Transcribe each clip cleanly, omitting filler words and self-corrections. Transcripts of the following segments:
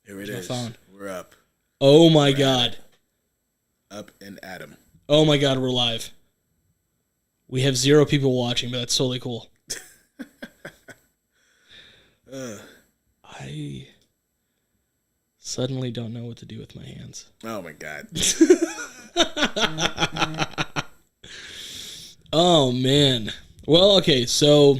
Here it is. My phone. We're up. Oh my God. Up and at 'em. Oh my God, we're live. We have 0 people watching, but that's totally cool. I suddenly don't know what to do with my hands. Oh my God. Oh man. Well, okay, so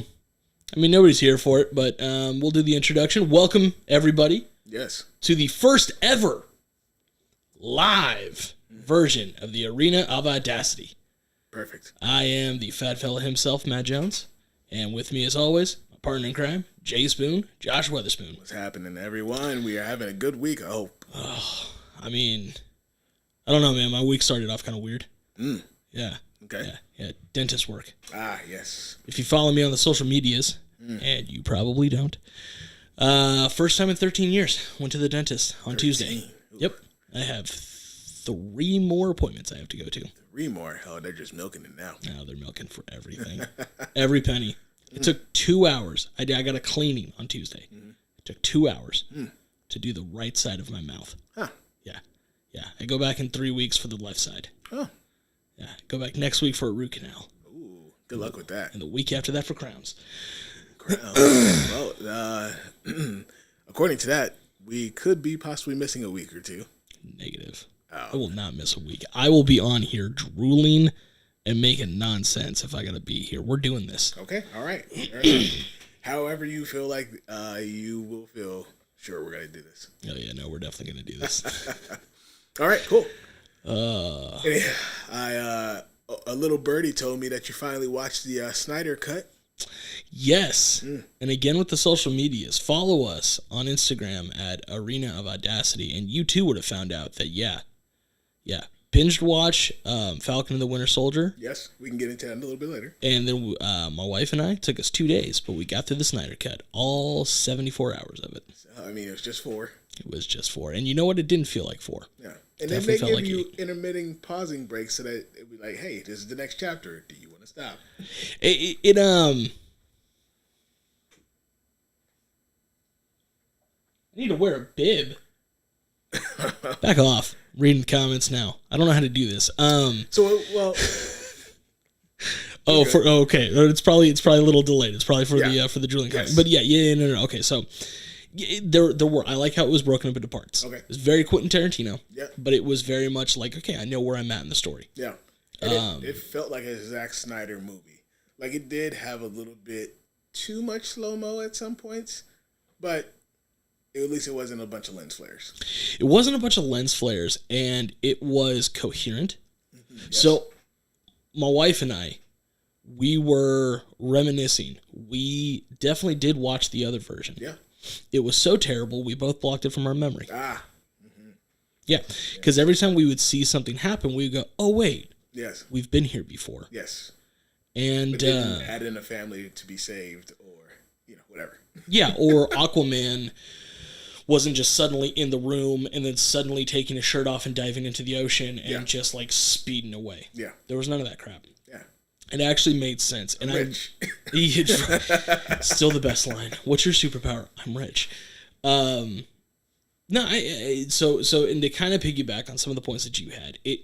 I mean nobody's here for it, but we'll do the introduction. Welcome everybody. Yes. To the first ever live version of the Arena of Audacity. Perfect. I am the fat fella himself, Matt Jones, and with me as always, my partner in crime, Jay Spoon, Josh Weatherspoon. What's happening, everyone? We are having a good week, I hope. Oh, I mean, I don't know, man. My week started off kind of weird. Yeah. Okay. Yeah. Dentist work. Ah, yes. If you follow me on the social medias, and you probably don't, first time in 13 years, went to the dentist on 13. Tuesday. Ooh. Yep. I have 3 more appointments I have to go to. 3 more? Oh, they're just milking it now. No, they're milking for everything. Every penny. It took 2 hours. I got a cleaning on Tuesday. It took 2 hours to do the right side of my mouth. Huh. Yeah. I go back in 3 weeks for the left side. Oh. Yeah. Go back next week for a root canal. Ooh, good luck with that. And the week after that for crowns. Well, according to that, we could be possibly missing a week or 2. Negative. Oh. I will not miss a week. I will be on here drooling and making nonsense if I got to be here. We're doing this. Okay. All right. However you feel like you will feel sure we're going to do this. Oh, yeah. No, we're definitely going to do this. All right. Cool. A little birdie told me that you finally watched the Snyder Cut. Yes. And again with the social medias, follow us on Instagram at Arena of Audacity, and you too would have found out that, yeah, binged watch Falcon and the Winter Soldier. Yes, we can get into that a little bit later. And then my wife and I, took us 2 days, but we got through the Snyder Cut, all 74 hours of it. I mean, it was just 4. It was just 4. And you know what? It didn't feel like 4. Yeah. And then they give you intermitting pausing breaks so that it'd be like, hey, this is the next chapter. Do you want to stop? I need to wear a bib. Back off. Reading comments now. I don't know how to do this. Okay. It's probably a little delayed. It's probably for the drooling comment. But no. Okay, so there were. I like how it was broken up into parts. Okay, it was very Quentin Tarantino. Yeah, but it was very much like, okay, I know where I'm at in the story. Yeah, and it felt like a Zack Snyder movie. Like it did have a little bit too much slow mo at some points, but at least it wasn't a bunch of lens flares. It wasn't a bunch of lens flares, and it was coherent. Yes. So, my wife and I, we were reminiscing. We definitely did watch the other version. Yeah. It was so terrible, we both blocked it from our memory. Yeah, because every time we would see something happen, we would go, oh, wait. Yes. We've been here before. Yes. And but didn't add in a family to be saved or, whatever. Yeah, or Aquaman wasn't just suddenly in the room and then suddenly taking his shirt off and diving into the ocean and just like speeding away. Yeah. There was none of that crap. Yeah. It actually made sense. And rich. Still the best line. What's your superpower? I'm rich. So and to kind of piggyback on some of the points that you had, it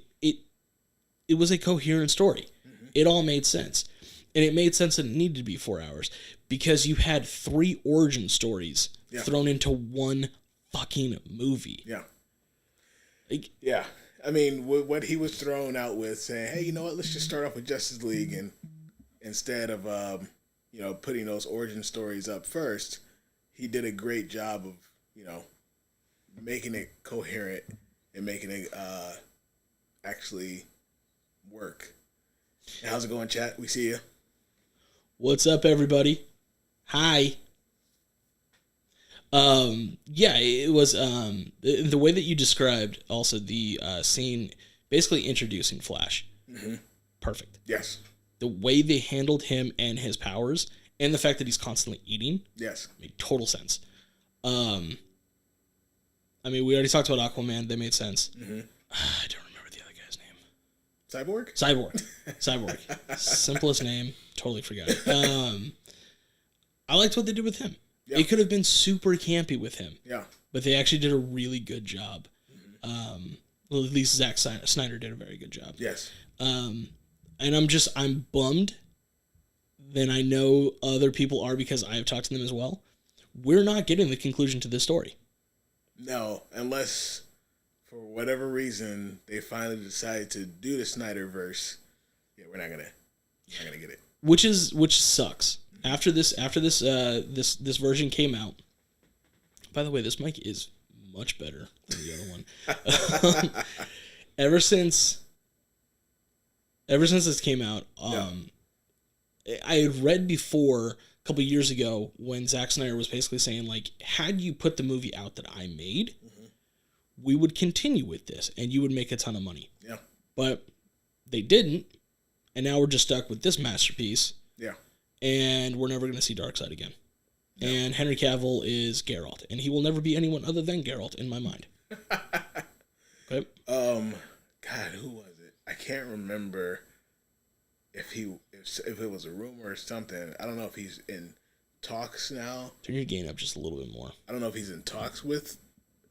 was a coherent story. Mm-hmm. It all made sense. And it made sense that it needed to be 4 hours because you had 3 origin stories thrown into one fucking movie. Yeah. Yeah. I mean, what he was thrown out with, saying, hey, you know what, let's just start off with Justice League, and instead of, putting those origin stories up first, he did a great job of, making it coherent and making it actually work. And how's it going, chat? We see you. What's up, everybody? Hi. It was the way that you described also the scene basically introducing Flash. Mm-hmm. Perfect. Yes. The way they handled him and his powers and the fact that he's constantly eating. Yes. Made total sense. I mean, we already talked about Aquaman. That made sense. Mm-hmm. I don't remember the other guy's name. Cyborg. Simplest name. Totally forgot it. I liked what they did with him. Yeah. It could have been super campy with him. Yeah. but they actually did a really good job. Well, at least Zack Snyder did a very good job. Yes. And I'm bummed. Then I know other people are because I have talked to them as well. We're not getting the conclusion to this story. No, unless for whatever reason they finally decide to do the Snyderverse. Yeah, we're not gonna get it. Which sucks. After this version came out. By the way, this mic is much better than the other one. Ever since this came out, I had read before a couple of years ago when Zack Snyder was basically saying, like, had you put the movie out that I made, we would continue with this and you would make a ton of money. Yeah. But they didn't, and now we're just stuck with this masterpiece. Yeah. And we're never going to see Darkseid again. No. And Henry Cavill is Geralt, and he will never be anyone other than Geralt in my mind. Okay. God, who was it? I can't remember if it was a rumor or something. I don't know if he's in talks now. Turn your gain up just a little bit more. I don't know if he's in talks with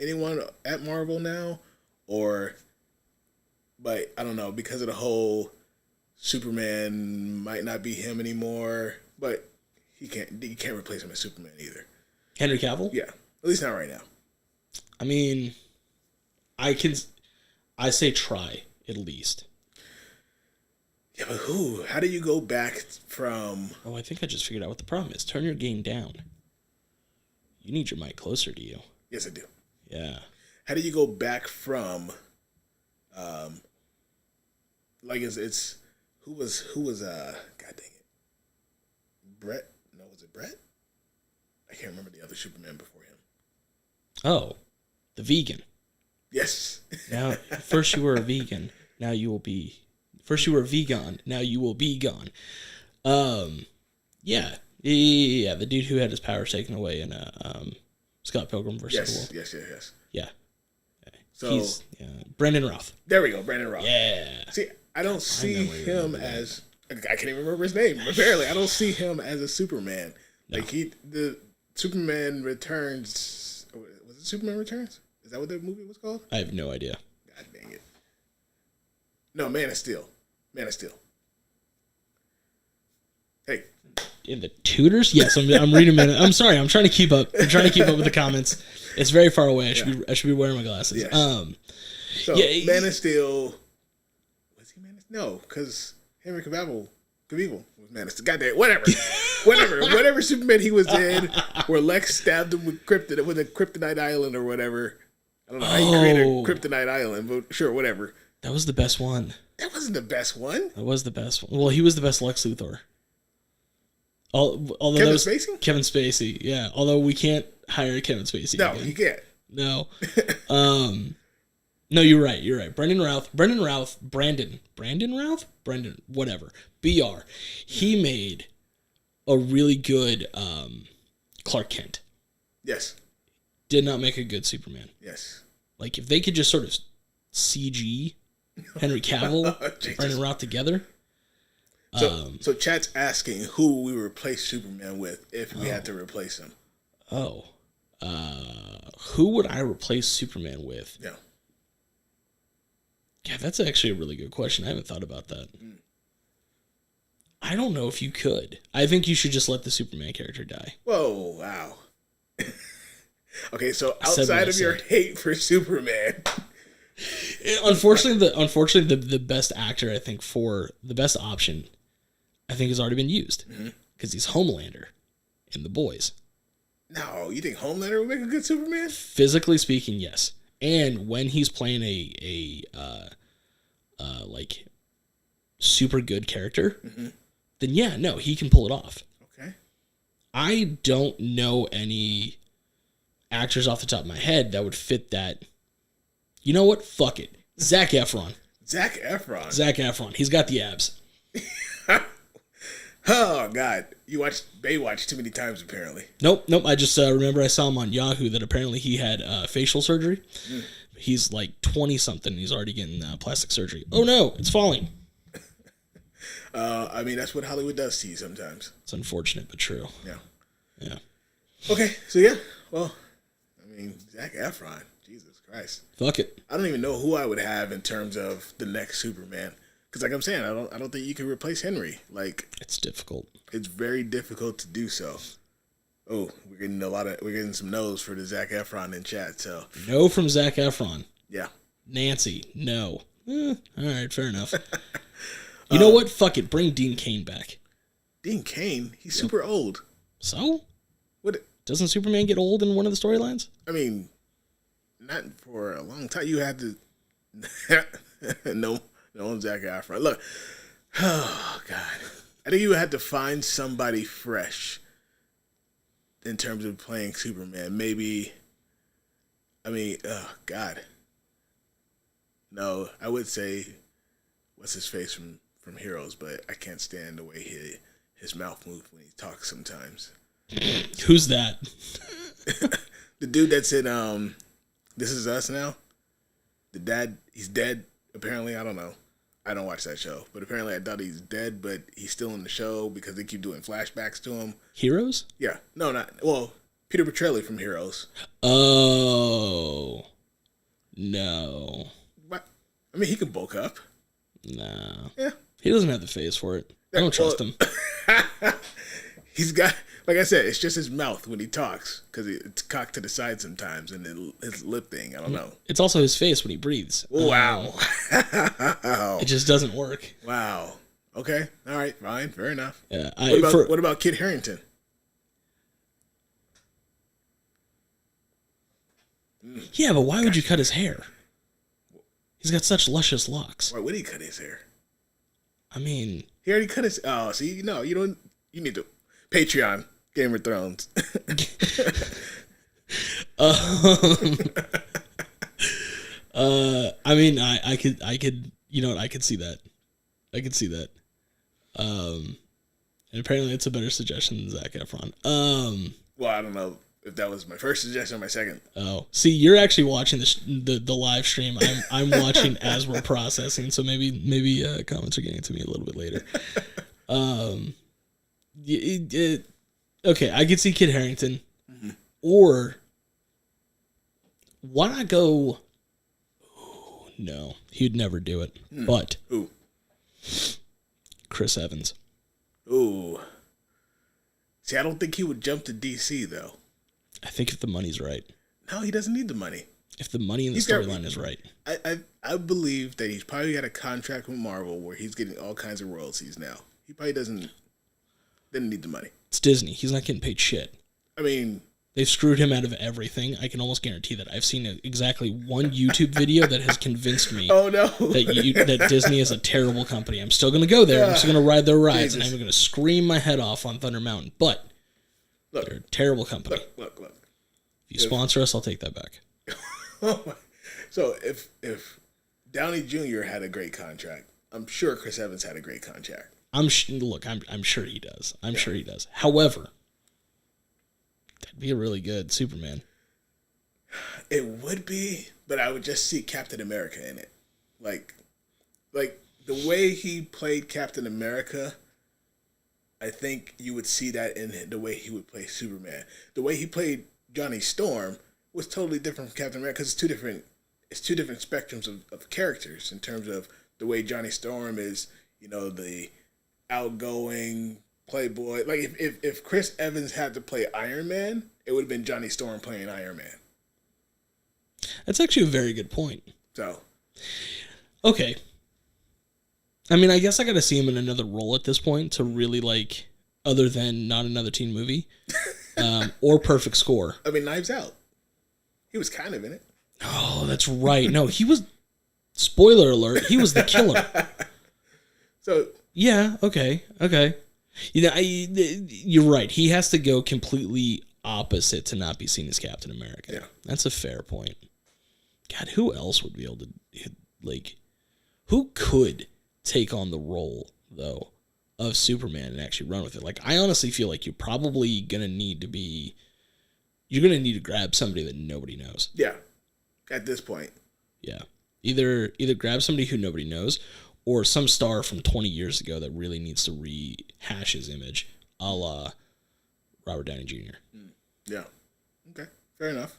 anyone at Marvel now, but I don't know, because of the whole Superman might not be him anymore, but you can't replace him as Superman either. Henry Cavill? Yeah, at least not right now. I mean, I say try at least. Yeah, but who? How do you go back from... Oh, I think I just figured out what the problem is. Turn your gain down. You need your mic closer to you. Yes, I do. Yeah. How do you go back from... like it's... Who was God dang it. Brett? No, was it Brett? I can't remember the other Superman before him. Oh, the vegan. Yes. Now, first you were a vegan. Now you will be... First you were vegan, now you will be gone. Yeah, the dude who had his powers taken away in Scott Pilgrim versus the World. Yes. Yeah. So he's Brandon Routh. There we go, Brandon Routh. Yeah. See, I don't see him as... I can't even remember his name. Apparently, I don't see him as a Superman. No. Like the Superman Returns... Was it Superman Returns? Is that what the movie was called? I have no idea. God dang it. No, Man of Steel. Man of Steel. Hey. In the Tudors? Yes, I'm reading a minute. I'm sorry. I'm trying to keep up. I'm trying to keep up with the comments. It's very far away. I should be wearing my glasses. Yes. Man of Steel. Was he Man of Steel? No, because Henry Cavill was Man of Steel. Goddamn, whatever Superman he was in, where Lex stabbed him with a kryptonite island or whatever. I don't know how you created a kryptonite island, but sure, whatever. That was the best one. That wasn't the best one. That was the best one. Well, he was the best Lex Luthor. Although Kevin Spacey? Kevin Spacey, yeah. Although we can't hire Kevin Spacey. No, again. you can't. No. No, you're right. Brandon Routh, whatever. BR. He made a really good Clark Kent. Yes. Did not make a good Superman. Yes. Like, if they could just sort of CG Henry Cavill and Brandon Routh together. So chat's asking who we replace Superman with if we had to replace him. Who would I replace Superman with? Yeah. Yeah, that's actually a really good question. I haven't thought about that. I don't know if you could. I think you should just let the Superman character die. Whoa, wow. Okay, so outside of your hate for Superman... Unfortunately, the best actor, I think, for the best option, I think, has already been used. Because he's Homelander in The Boys. No, you think Homelander would make a good Superman? Physically speaking, yes. And when he's playing a like super good character, then yeah, no, he can pull it off. Okay. I don't know any actors off the top of my head that would fit that. You know what? Fuck it. Zac Efron. Zac Efron. He's got the abs. Oh, God. You watched Baywatch too many times, apparently. Nope. I just remember I saw him on Yahoo that apparently he had facial surgery. He's like 20-something and he's already getting plastic surgery. Oh, no. It's falling. I mean, that's what Hollywood does to you sometimes. It's unfortunate, but true. Yeah. Yeah. Okay. So, yeah. Well, I I mean, Zack Efron. Jesus Christ. Fuck it. I don't even know who I would have in terms of the next Superman. Because, like I'm saying, I don't think you can replace Henry. Like, it's difficult. It's very difficult to do so. Oh, we're getting some no's for the Zac Efron in chat. So no from Zac Efron. Yeah. Nancy, no. All right, fair enough. You know what? Fuck it. Bring Dean Cain back. Dean Cain? He's super old. So? What? Doesn't Superman get old in one of the storylines? I mean, not for a long time. You had to. No, Zac Efron. Look. Oh God. I think you had to find somebody fresh in terms of playing Superman. Maybe. I mean, oh God. No, I would say, what's his face from Heroes, but I can't stand the way his mouth moves when he talks sometimes. Who's that? The dude that's in This Is Us now. The dad, he's dead. Apparently, I don't know. I don't watch that show, but apparently I thought he's dead, but he's still in the show because they keep doing flashbacks to him. Heroes? Yeah. No, Peter Petrelli from Heroes. Oh. No. What? I mean, he can bulk up. No. Yeah. He doesn't have the face for it. I don't trust him. He's got, like I said, it's just his mouth when he talks because it's cocked to the side sometimes, and then his lip thing. I don't know. It's also his face when he breathes. Wow. It just doesn't work. Wow. Okay. All right. Fine. Fair enough. Yeah. What about Kit Harington? Yeah, but why would you cut his hair? He's got such luscious locks. Why would he cut his hair? I mean, he already cut his. Oh, see, no, you don't. You need to Patreon Game of Thrones. I mean, I could, you know what? I could see that. I could see that. And apparently, it's a better suggestion than Zac Efron. Well, I don't know if that was my first suggestion or my second. Oh, see, you're actually watching the live stream. I'm watching as we're processing, so maybe comments are getting to me a little bit later. Okay, I could see Kit Harington, or why not go? Oh, no, he'd never do it. But who? Chris Evans. Ooh. See, I don't think he would jump to DC though. I think if the money's right. No, he doesn't need the money. If the money in the storyline is right. I believe that he's probably got a contract with Marvel where he's getting all kinds of royalties now. He probably didn't need the money. It's Disney. He's not getting paid shit. I mean, they've screwed him out of everything. I can almost guarantee that. I've seen exactly one YouTube video that has convinced me that Disney is a terrible company. I'm still going to go there. I'm still going to ride their rides, and I'm going to scream my head off on Thunder Mountain. But they're a terrible company. Look. If you sponsor us, I'll take that back. So if Downey Jr. had a great contract, I'm sure Chris Evans had a great contract. I'm sure he does. I'm sure he does. However, that'd be a really good Superman. It would be, but I would just see Captain America in it. Like the way he played Captain America, I think you would see that in the way he would play Superman. The way he played Johnny Storm was totally different from Captain America because it's two different spectrums of characters in terms of the way Johnny Storm is, the outgoing playboy. Like if Chris Evans had to play Iron Man, it would have been Johnny Storm playing Iron Man. That's actually a very good point. So, okay. I mean, I guess I got to see him in another role at this point to really other than not another teen movie, or Perfect Score. I mean, Knives Out. He was kind of in it. Oh, that's right. No, he was. Spoiler alert: he was the killer. So yeah, okay. You're right. He has to go completely opposite to not be seen as Captain America. Yeah, that's a fair point. God, who else would be able to who could take on the role though of Superman and actually run with it? I honestly feel like you're probably gonna need to grab somebody that nobody knows. Yeah, at this point. Yeah, either grab somebody who nobody knows, or some star from 20 years ago that really needs to rehash his image, a la Robert Downey Jr. Yeah. Okay. Fair enough.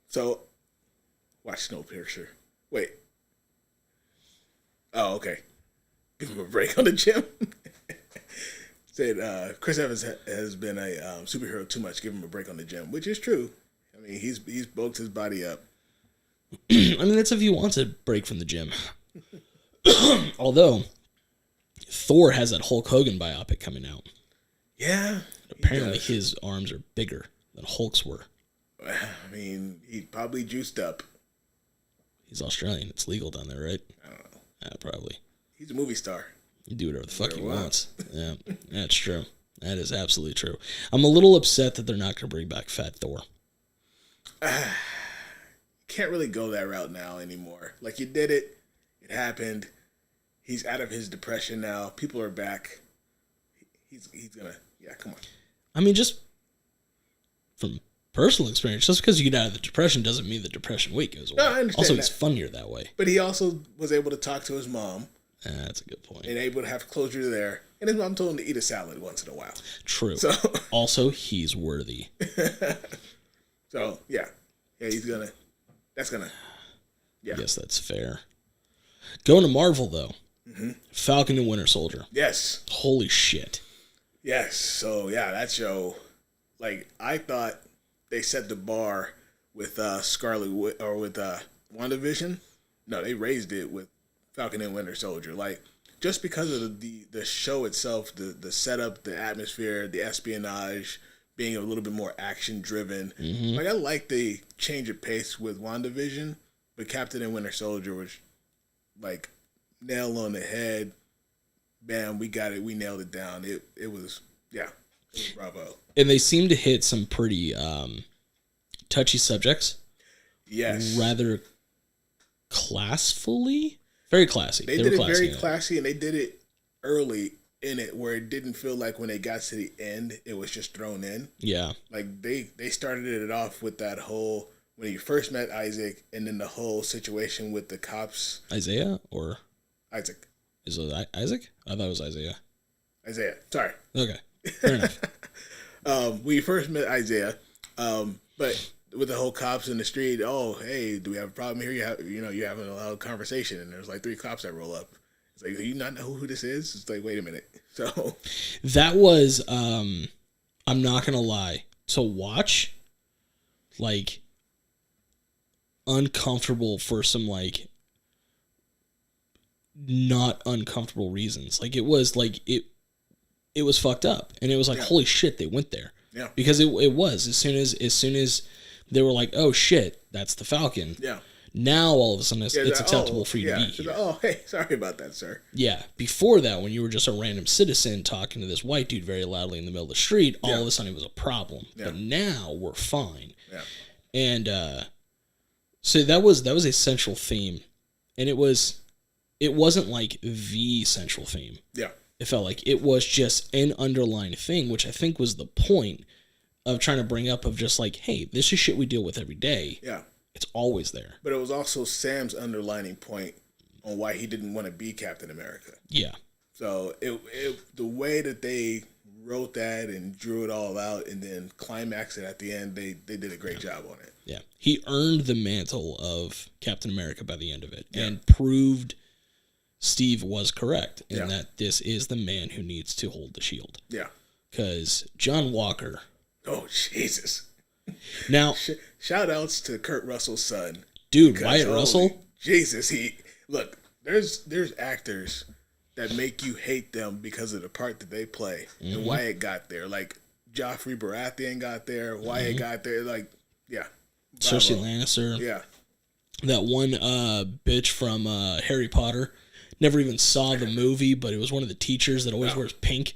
So, watch Snowpiercer. Wait. Oh, okay. Give him a break on the gym. Said Chris Evans has been a superhero too much. Give him a break on the gym, which is true. I mean, he's bulked his body up. I mean, that's if he wants a break from the gym. Although, Thor has that Hulk Hogan biopic coming out. Yeah. Apparently, his arms are bigger than Hulk's were. I mean, he probably juiced up. He's Australian. It's legal down there, right? I don't know. Yeah, probably. He's a movie star. You do whatever the fuck he wants. Yeah, that's true. That is absolutely true. I'm a little upset that they're not going to bring back Fat Thor. Can't really go that route now anymore. Like, you did it. It happened. He's out of his depression now. People are back. He's going to... Yeah, come on. I mean, just from personal experience, just because you get out of the depression doesn't mean the depression weight goes away. No, I understand also, that. it's funnier that way. But he also was able to talk to his mom. That's a good point. And able to have closure there. And his mom told him to eat a salad once in a while. True. So also, he's worthy. So, yeah. Yeah, he's going to... That's going to... Yeah. I guess that's fair. Going to Marvel, though. Mm-hmm. Falcon and Winter Soldier. Yes. Holy shit. Yes. So, yeah, that show... Like, I thought they set the bar with with WandaVision. No, they raised it with Falcon and Winter Soldier. Like, just because of the show itself, the setup, the atmosphere, the espionage, being a little bit more action driven. Mm-hmm. Like, I like the change of pace with WandaVision, but Captain and Winter Soldier was like nail on the head. Bam, we got it. We nailed it down. It was bravo. And they seem to hit some pretty touchy subjects. Yes. Rather classfully. Very classy. They did it very classy, and they did it early in it where it didn't feel like when they got to the end, it was just thrown in. Yeah. Like, they started it off with that whole, when you first met Isaac, and then the whole situation with the cops. Isaiah or? Isaac. Is it Isaac? I thought it was Isaiah. Isaiah. Sorry. Okay. Fair enough. We first met Isaiah, but with the whole cops in the street, oh, hey, do we have a problem here? You're having a loud conversation, and there's like 3 cops that roll up. It's like, do you not know who this is? It's like, wait a minute. So that was, I'm not gonna lie, to watch, like, uncomfortable for some, like, not uncomfortable reasons. Like, it was like it was fucked up, and it was like, holy shit, they went there. Yeah, because it was as soon as they were like, oh shit, that's the Falcon. Yeah. Now all of a sudden it's acceptable for you to be here. Oh, hey, sorry about that, sir. Yeah. Before that, when you were just a random citizen talking to this white dude very loudly in the middle of the street, all of a sudden it was a problem. Yeah. But now we're fine. Yeah. And so that was a central theme, and it wasn't like the central theme. Yeah. It felt like it was just an underlying thing, which I think was the point of trying to bring up of just like, hey, this is shit we deal with every day. Yeah. It's always there. But it was also Sam's underlining point on why he didn't want to be Captain America. Yeah. So the way that they wrote that and drew it all out and then climaxed it at the end, they did a great job on it. Yeah. He earned the mantle of Captain America by the end of it and proved Steve was correct in that this is the man who needs to hold the shield. Yeah. Because John Walker. Oh, Jesus. Now, shout outs to Kurt Russell's son. Dude, Wyatt Russell? Jesus, there's actors that make you hate them because of the part that they play. Mm-hmm. And Wyatt got there. Like, Joffrey Baratheon got there. Wyatt got there. Like, yeah. Cersei Lannister. Yeah. That one bitch from Harry Potter. Never even saw the movie, but it was one of the teachers that always wears pink.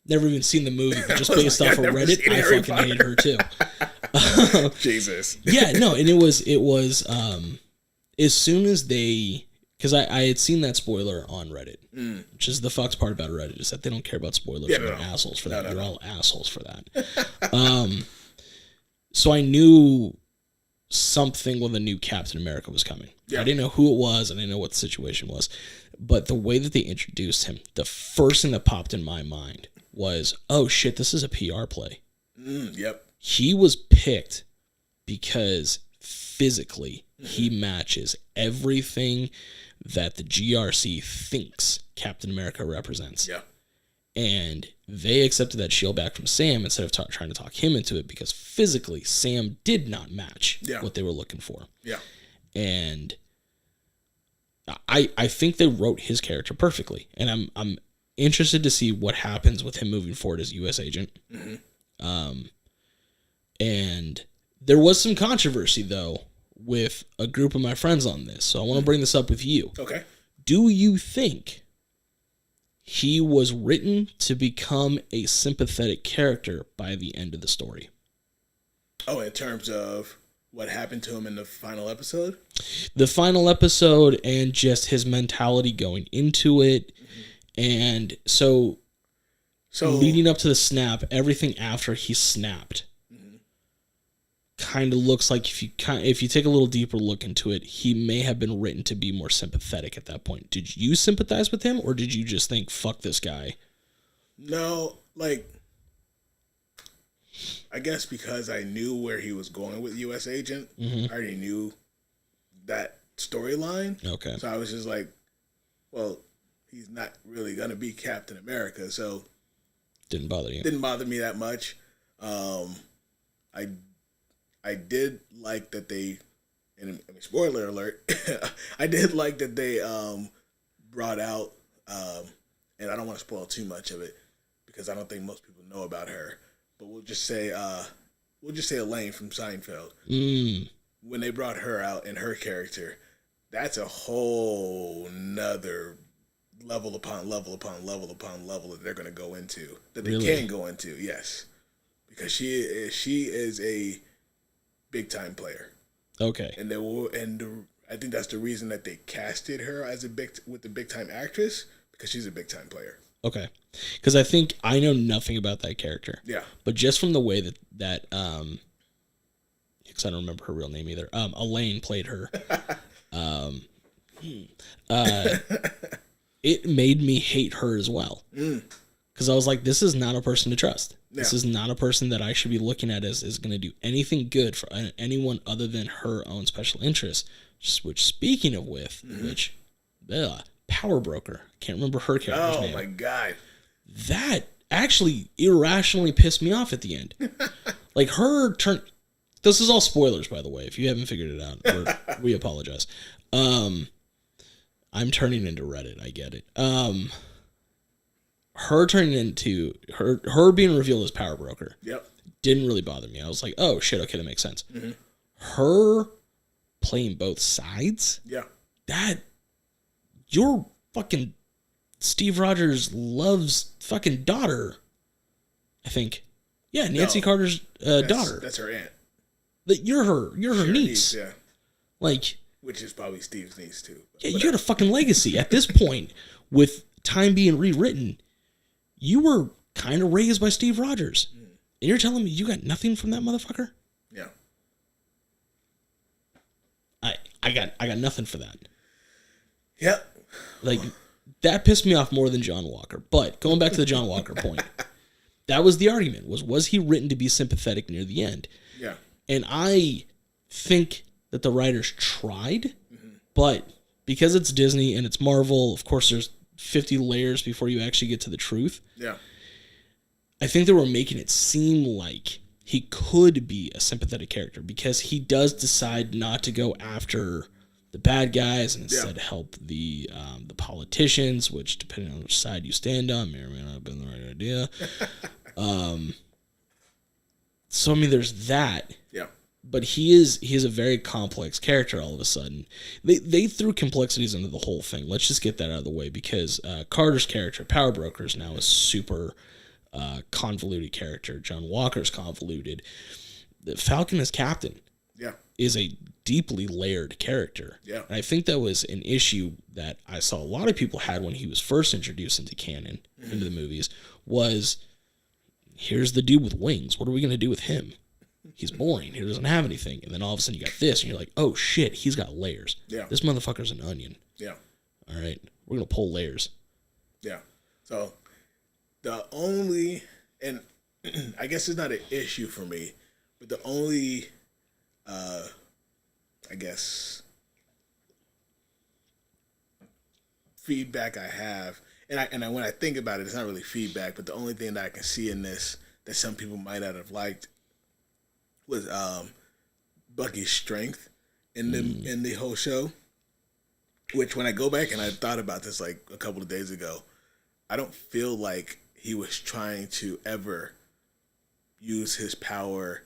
Never even seen the movie, but just based off of Reddit, I fucking hate her too. Jesus. Yeah, no, and it was as soon as they, because I had seen that spoiler on Reddit, which is the fucked part about Reddit, is that they don't care about spoilers. Yeah, they're assholes for that. You're all assholes for that. So I knew something with a new Captain America was coming. Yeah. I didn't know who it was. I didn't know what the situation was. But the way that they introduced him, the first thing that popped in my mind was, oh shit, this is a PR play. Yep. he was picked because physically he matches everything that the GRC thinks Captain America represents. Yeah. And they accepted that shield back from Sam instead of trying to talk him into it, because physically Sam did not match what they were looking for. Yeah. And I think they wrote his character perfectly, and I'm interested to see what happens with him moving forward as U.S. agent. Mm-hmm. And there was some controversy though with a group of my friends on this, so I want to bring this up with you. Okay. Do you think he was written to become a sympathetic character by the end of the story? Oh, in terms of what happened to him in the final episode? The final episode and just his mentality going into it. Mm-hmm. And so leading up to the snap, everything after he snapped kind of looks like, if you take a little deeper look into it, he may have been written to be more sympathetic at that point. Did you sympathize with him, or did you just think, fuck this guy? No, like, I guess because I knew where he was going with U.S. Agent, I already knew that storyline. Okay. So I was just like, well, he's not really going to be Captain America, so didn't bother you. Didn't bother me that much. I did like that they, and I mean, spoiler alert, I did like that they brought out, and I don't want to spoil too much of it because I don't think most people know about her, but we'll just say Elaine from Seinfeld. When they brought her out and her character, that's a whole nother level upon level upon level upon level that they're going to go into, that they can go into, yes, because she is a big time player. Okay. And I think that's the reason that they casted her as with the big time actress, because she's a big time player. Okay. Because I think I know nothing about that character. Yeah. But just from the way that because I don't remember her real name either. Elaine played her. It made me hate her as well. Because I was like, this is not a person to trust. This is not a person that I should be looking at as is going to do anything good for anyone other than her own special interests. Which, speaking of which, Power Broker. Can't remember her character's name. Oh my God. That actually irrationally pissed me off at the end. Like her turn. This is all spoilers, by the way. If you haven't figured it out, we apologize. I'm turning into Reddit. I get it. Her turning into her being revealed as Power Broker. Yep. Didn't really bother me. I was like, oh shit, okay, that makes sense. Mm-hmm. Her playing both sides. Yeah. Your fucking Steve Rogers loves fucking daughter. I think. Yeah, Nancy Carter's daughter. That's her aunt. You're her niece. Yeah. Like. Which is probably Steve's niece too. Yeah, you got a fucking legacy at this point. With time being rewritten, you were kind of raised by Steve Rogers. And you're telling me you got nothing from that motherfucker? Yeah. I got nothing for that. Yep. Like, that pissed me off more than John Walker. But going back to the John Walker point, that was the argument, was he written to be sympathetic near the end? Yeah. And I think that the writers tried, but because it's Disney and it's Marvel, of course there's 50 layers before you actually get to the truth. Yeah. I think they were making it seem like he could be a sympathetic character because he does decide not to go after the bad guys and instead help the politicians, which, depending on which side you stand on, may or may not have been the right idea. So I mean, there's that. Yeah. But he is a very complex character all of a sudden. They threw complexities into the whole thing. Let's just get that out of the way because Carter's character, Power Broker, is now a super convoluted character. John Walker's convoluted. The Falcon as captain is a deeply layered character. Yeah. And I think that was an issue that I saw a lot of people had when he was first introduced into canon, into the movies, was here's the dude with wings. What are we going to do with him? He's boring. He doesn't have anything. And then all of a sudden you got this, and you're like, oh shit, he's got layers. Yeah. This motherfucker's an onion. Yeah. All right. We're going to pull layers. Yeah. So the only, and I guess it's not an issue for me, But the only, I guess, feedback I have, and when I think about it, it's not really feedback, but the only thing that I can see in this that some people might not have liked was Bucky's strength in the whole show. Which, when I go back and I thought about this like a couple of days ago, I don't feel like he was trying to ever use his power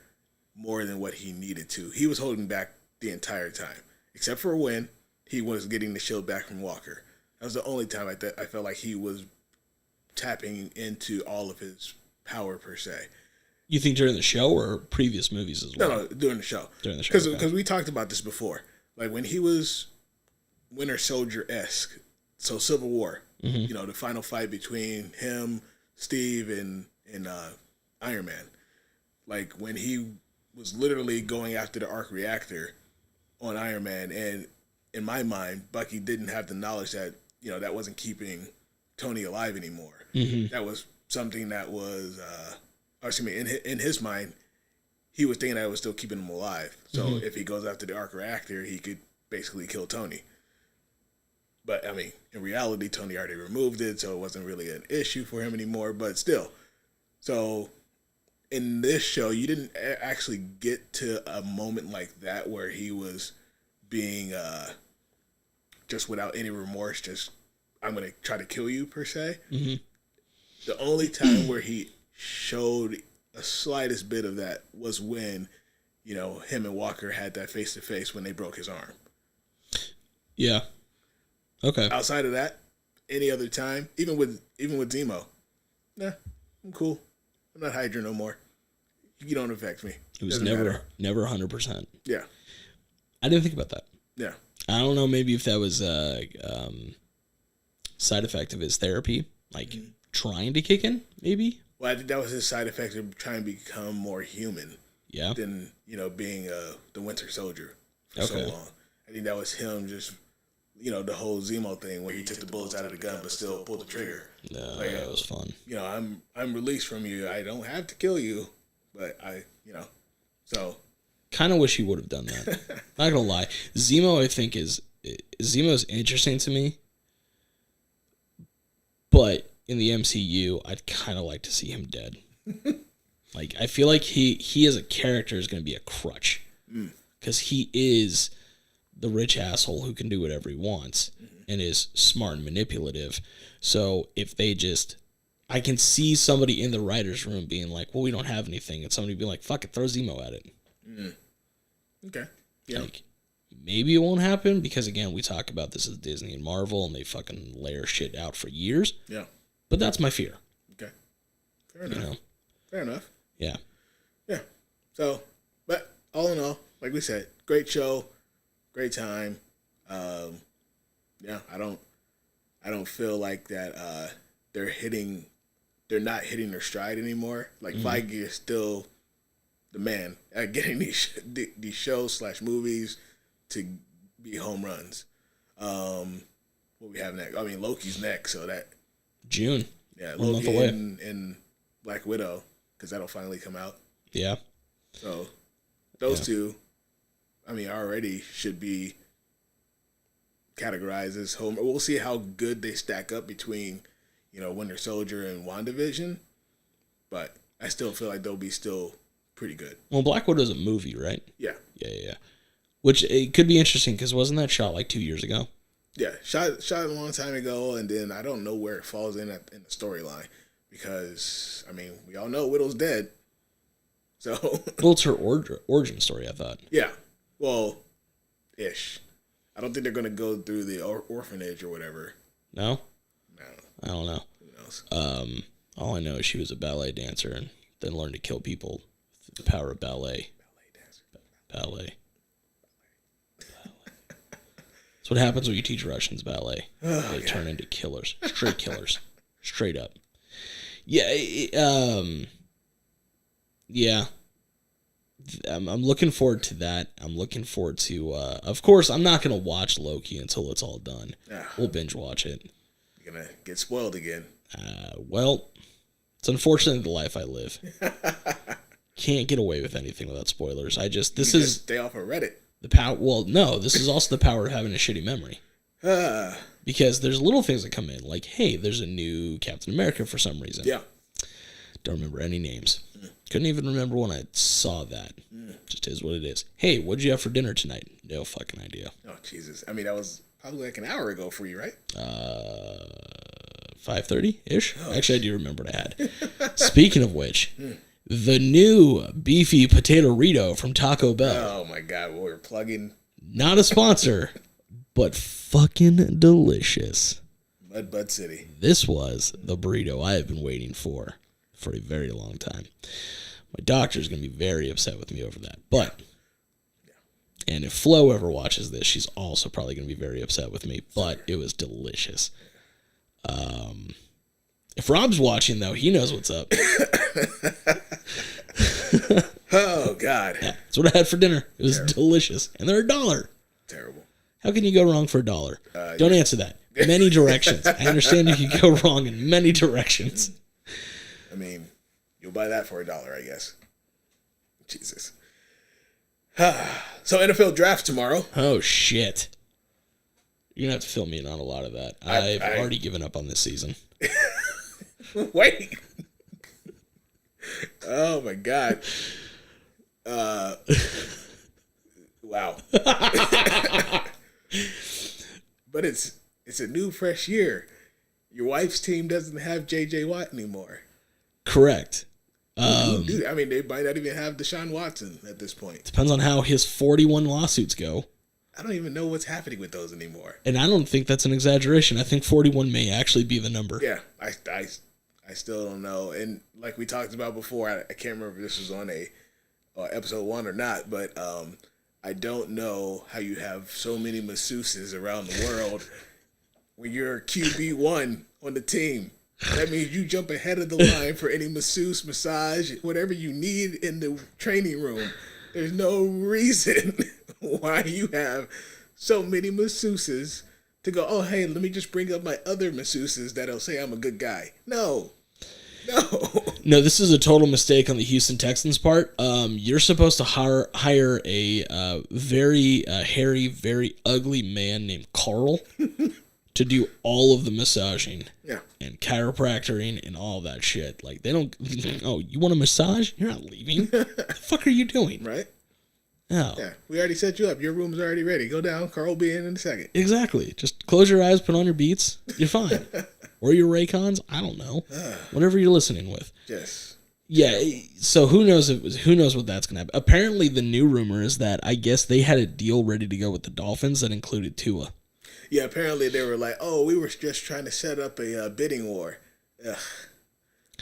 more than what he needed to. He was holding back the entire time, except for when he was getting the shield back from Walker. That was the only time I felt like he was tapping into all of his power per se. You think during the show or previous movies as well? No, during the show. During the show, because we talked about this before. Like when he was Winter Soldier-esque, so Civil War. You know, the final fight between him, Steve, and Iron Man. Like when he was literally going after the arc reactor on Iron Man, and in my mind, Bucky didn't have the knowledge that, you know, that wasn't keeping Tony alive anymore. That was something that was, in his mind, he was thinking that it was still keeping him alive. So if he goes after the arc reactor, he could basically kill Tony. But, I mean, in reality, Tony already removed it, so it wasn't really an issue for him anymore. But still. So, in this show, you didn't actually get to a moment like that where he was being just without any remorse, just, I'm going to try to kill you, per se. The only time where he showed a slightest bit of that was when, you know, him and Walker had that face-to-face when they broke his arm. Yeah. Okay. Outside of that, any other time, even with Zemo, nah, I'm cool. I'm not Hydra no more. You don't affect me. It was never 100%. Yeah. I didn't think about that. Yeah. I don't know. Maybe if that was a side effect of his therapy, like trying to kick in. Maybe. Well, I think that was his side effect of trying to become more human. Yeah. Than, you know, being the Winter Soldier for so long. I think that was him just. You know, the whole Zemo thing where he took the bullets out of the gun but still pulled the trigger. No, like, that was fun. You know, I'm released from you. I don't have to kill you, but so. Kind of wish he would have done that. Not gonna lie, Zemo I think is interesting to me, but in the MCU, I'd kind of like to see him dead. Like I feel like he as a character is gonna be a crutch because he is the rich asshole who can do whatever he wants and is smart and manipulative. So if they just, I can see somebody in the writer's room being like, well, we don't have anything. And somebody being like, fuck it, throw Zemo at it. Okay. Yeah. Like, maybe it won't happen because, again, we talk about this as Disney and Marvel and they fucking layer shit out for years. Yeah. But that's my fear. Okay. Fair enough. You know? Fair enough. Yeah. Yeah. So, but all in all, like we said, great show. Great time. Yeah, I don't feel like that they're not hitting their stride anymore. Like Feige is still the man at getting these shows / movies to be home runs. What we have next? I mean, Loki's next, so that June. Yeah, Loki and Black Widow, because that'll finally come out. Yeah. So those two. I mean, already should be categorized as home. We'll see how good they stack up between, you know, Winter Soldier and WandaVision, but I still feel like they'll be still pretty good. Well, Black Widow's a movie, right? Yeah. Yeah. Which it could be interesting because wasn't that shot like 2 years ago? Yeah, shot a long time ago, and then I don't know where it falls in the storyline because I mean we all know Widow's dead, so. Well, it's her origin story, I thought. Yeah. Well, ish. I don't think they're going to go through the orphanage or whatever. No? No. I don't know. Who knows? All I know is she was a ballet dancer and then learned to kill people through the power of ballet. Ballet. That's what happens when you teach Russians ballet. They turn into killers. Straight killers. Straight up. Yeah. Yeah. I'm looking forward to that. I'm looking forward to, of course, I'm not going to watch Loki until it's all done. We'll binge watch it. You're going to get spoiled again. Well, it's unfortunately the life I live. Can't get away with anything without spoilers. This is just stay off of Reddit. The power. Well, no, this is also the power of having a shitty memory. Because there's little things that come in, like, hey, there's a new Captain America for some reason. Yeah. Don't remember any names. Couldn't even remember when I saw that. Just is what it is. Hey, what'd you have for dinner tonight? No fucking idea. Oh, Jesus. I mean, that was probably like an hour ago for you, right? 5:30-ish? Oh, actually, I do remember what I had. Speaking of which, the new beefy potato Rito from Taco Bell. Oh, my God. Well, we're plugging. Not a sponsor, but fucking delicious. Mud Bud City. This was the burrito I have been waiting for a very long time. My doctor's going to be very upset with me over that. But, and if Flo ever watches this, she's also probably going to be very upset with me. But it was delicious. If Rob's watching, though, he knows what's up. Oh, God. Yeah, that's what I had for dinner. It was delicious. And they're $1. Terrible. How can you go wrong for $1? Don't answer that. Many directions. I understand you can go wrong in many directions. I mean, you'll buy that for $1, I guess. Jesus. So NFL draft tomorrow. Oh, shit. You're going to have to fill me in on a lot of that. I've already given up on this season. Wait. Oh, my God. Wow. But it's a new, fresh year. Your wife's team doesn't have J.J. Watt anymore. Correct. Dude, I mean, they might not even have Deshaun Watson at this point. Depends on how his 41 lawsuits go. I don't even know what's happening with those anymore. And I don't think that's an exaggeration. I think 41 may actually be the number. Yeah, I still don't know. And like we talked about before, I can't remember if this was on a episode 1 or not, but I don't know how you have so many masseuses around the world when you're QB1 on the team. That means you jump ahead of the line for any masseuse, massage, whatever you need in the training room. There's no reason why you have so many masseuses to go, oh, hey, let me just bring up my other masseuses that'll say I'm a good guy. No, this is a total mistake on the Houston Texans' part. You're supposed to hire a very hairy, very ugly man named Carl to do all of the massaging and chiropractoring and all that shit. Like, they don't, oh, you want a massage? You're not leaving. What the fuck are you doing? Right? No. Yeah, we already set you up. Your room's already ready. Go down. Carl will be in a second. Exactly. Just close your eyes, put on your Beats. You're fine. Or your Raycons. I don't know. Whatever you're listening with. Yes. Yeah, so who knows what that's going to happen. Apparently, the new rumor is that I guess they had a deal ready to go with the Dolphins that included Tua. Yeah, apparently they were like, oh, we were just trying to set up a bidding war. Ugh.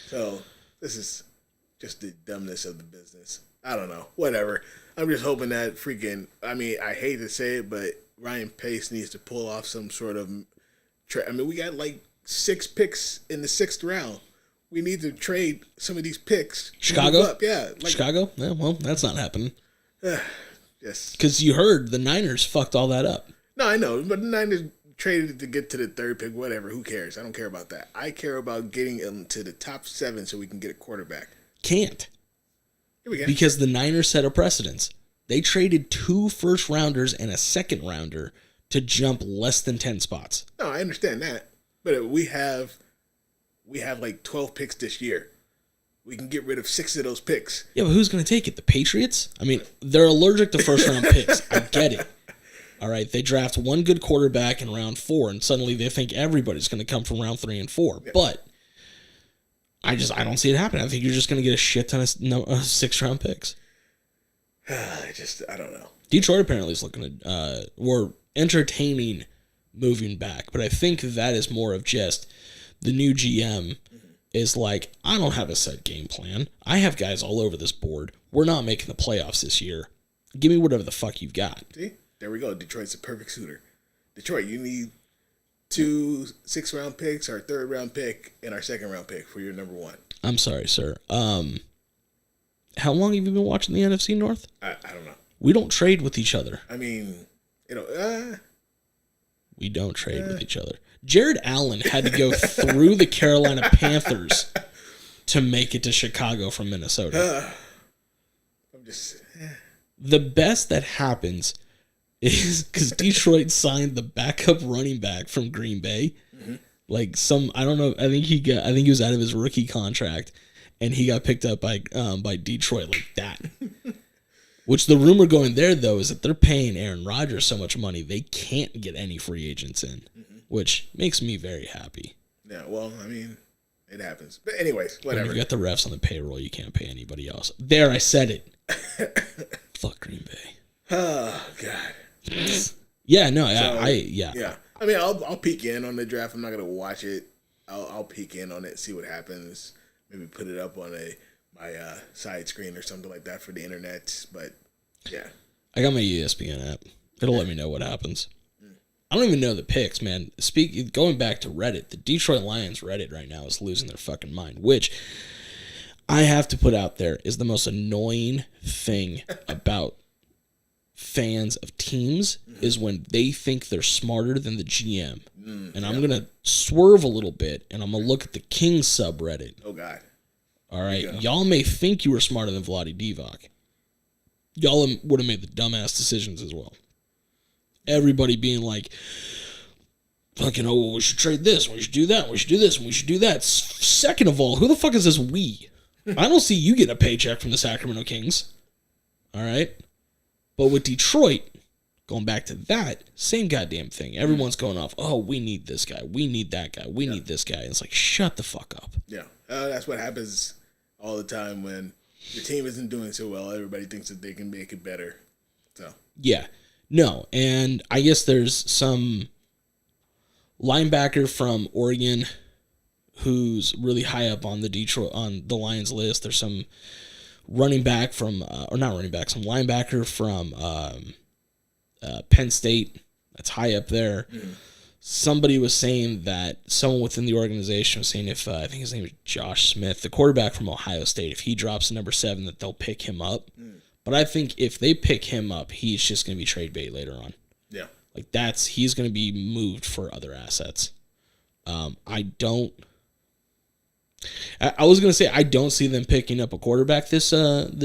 So this is just the dumbness of the business. I don't know. Whatever. I'm just hoping that I hate to say it, but Ryan Pace needs to pull off some sort of we got like 6 picks in the 6th round. We need to trade some of these picks. Chicago? Yeah. Chicago? Yeah, well, that's not happening. Yes. Because you heard the Niners fucked all that up. No, I know, but the Niners traded to get to the 3rd pick, whatever. Who cares? I don't care about that. I care about getting into the top 7 so we can get a quarterback. Can't. Here we go. Because the Niners set a precedence. They traded 2 first-rounders and a second-rounder to jump less than 10 spots. No, I understand that. But we have like 12 picks this year. We can get rid of 6 of those picks. Yeah, but who's going to take it? The Patriots? I mean, they're allergic to first-round picks. I get it. All right, they draft one good quarterback in round 4, and suddenly they think everybody's going to come from round 3 and 4. Yeah. But I don't see it happening. I think you're just going to get a shit ton of 6th-round picks. I don't know. Detroit apparently is looking at, or entertaining moving back, but I think that is more of just the new GM is like, I don't have a set game plan. I have guys all over this board. We're not making the playoffs this year. Give me whatever the fuck you've got. See? There we go. Detroit's a perfect suitor. Detroit, you need 2 6th-round picks, our 3rd-round pick, and our 2nd-round pick for your number 1. I'm sorry, sir. How long have you been watching the NFC North? I don't know. We don't trade with each other. I mean, we don't trade with each other. Jared Allen had to go through the Carolina Panthers to make it to Chicago from Minnesota. The best that happens is because Detroit signed the backup running back from Green Bay. Mm-hmm. Like I don't know. I think he was out of his rookie contract, and he got picked up by Detroit like that. Which the rumor going there though is that they're paying Aaron Rodgers so much money they can't get any free agents in, which makes me very happy. Yeah, well, I mean, it happens. But anyways, whatever. When you got the refs on the payroll, you can't pay anybody else. There, I said it. Fuck Green Bay. Oh God. Yeah, no, yeah. I mean, I'll peek in on the draft. I'm not gonna watch it. I'll peek in on it, see what happens. Maybe put it up on my side screen or something like that for the internet. But yeah, I got my ESPN app. It'll let me know what happens. I don't even know the picks, man. Going back to Reddit, the Detroit Lions Reddit right now is losing their fucking mind, which I have to put out there is the most annoying thing about fans of teams is when they think they're smarter than the GM. And I'm going to swerve a little bit, and I'm going to look at the Kings subreddit. Oh, God. All right. Y'all may think you were smarter than Vlade Divac. Y'all would have made the dumbass decisions as well. Everybody being like, fucking, oh, we should trade this, we should do that, we should do this, and we should do that. Second of all, who the fuck is this we? I don't see you getting a paycheck from the Sacramento Kings. All right? But with Detroit, going back to that, same goddamn thing. Everyone's going off, oh, we need this guy, we need that guy, we need this guy. And it's like, shut the fuck up. Yeah. That's what happens all the time when your team isn't doing so well. Everybody thinks that they can make it better. So. Yeah. No, and I guess there's some linebacker from Oregon who's really high up on the Lions list. There's some running back from, some linebacker from Penn State that's high up there. Somebody was saying that someone within the organization was saying if, I think his name is Josh Smith, the quarterback from Ohio State, if he drops to number 7, that they'll pick him up. But I think if they pick him up, he's just going to be trade bait later on. Yeah. Like he's going to be moved for other assets. I was going to say, I don't see them picking up a quarterback this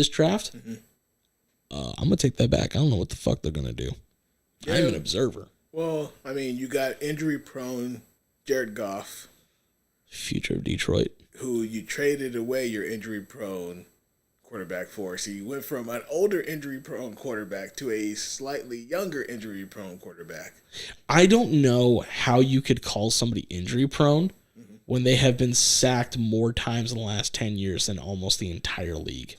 draft. I'm going to take that back. I don't know what the fuck they're going to do. Yeah. I'm an observer. Well, I mean, you got injury-prone Jared Goff. Future of Detroit. Who you traded away your injury-prone quarterback for. So you went from an older injury-prone quarterback to a slightly younger injury-prone quarterback. I don't know how you could call somebody injury-prone when they have been sacked more times in the last 10 years than almost the entire league.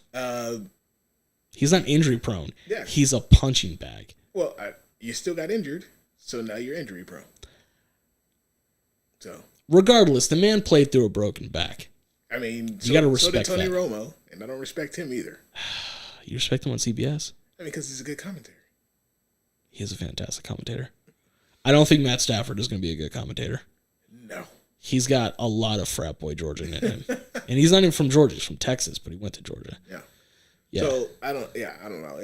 He's not injury-prone. Yeah. He's a punching bag. Well, you still got injured, so now you're injury-prone. So, regardless, the man played through a broken back. I mean, you got to respect so did Tony that. Romo, and I don't respect him either. You respect him on CBS? I mean, because he's a good commentator. He is a fantastic commentator. I don't think Matt Stafford is going to be a good commentator. No. He's got a lot of frat boy Georgia in him. And he's not even from Georgia. He's from Texas, but he went to Georgia. Yeah. So, I don't know.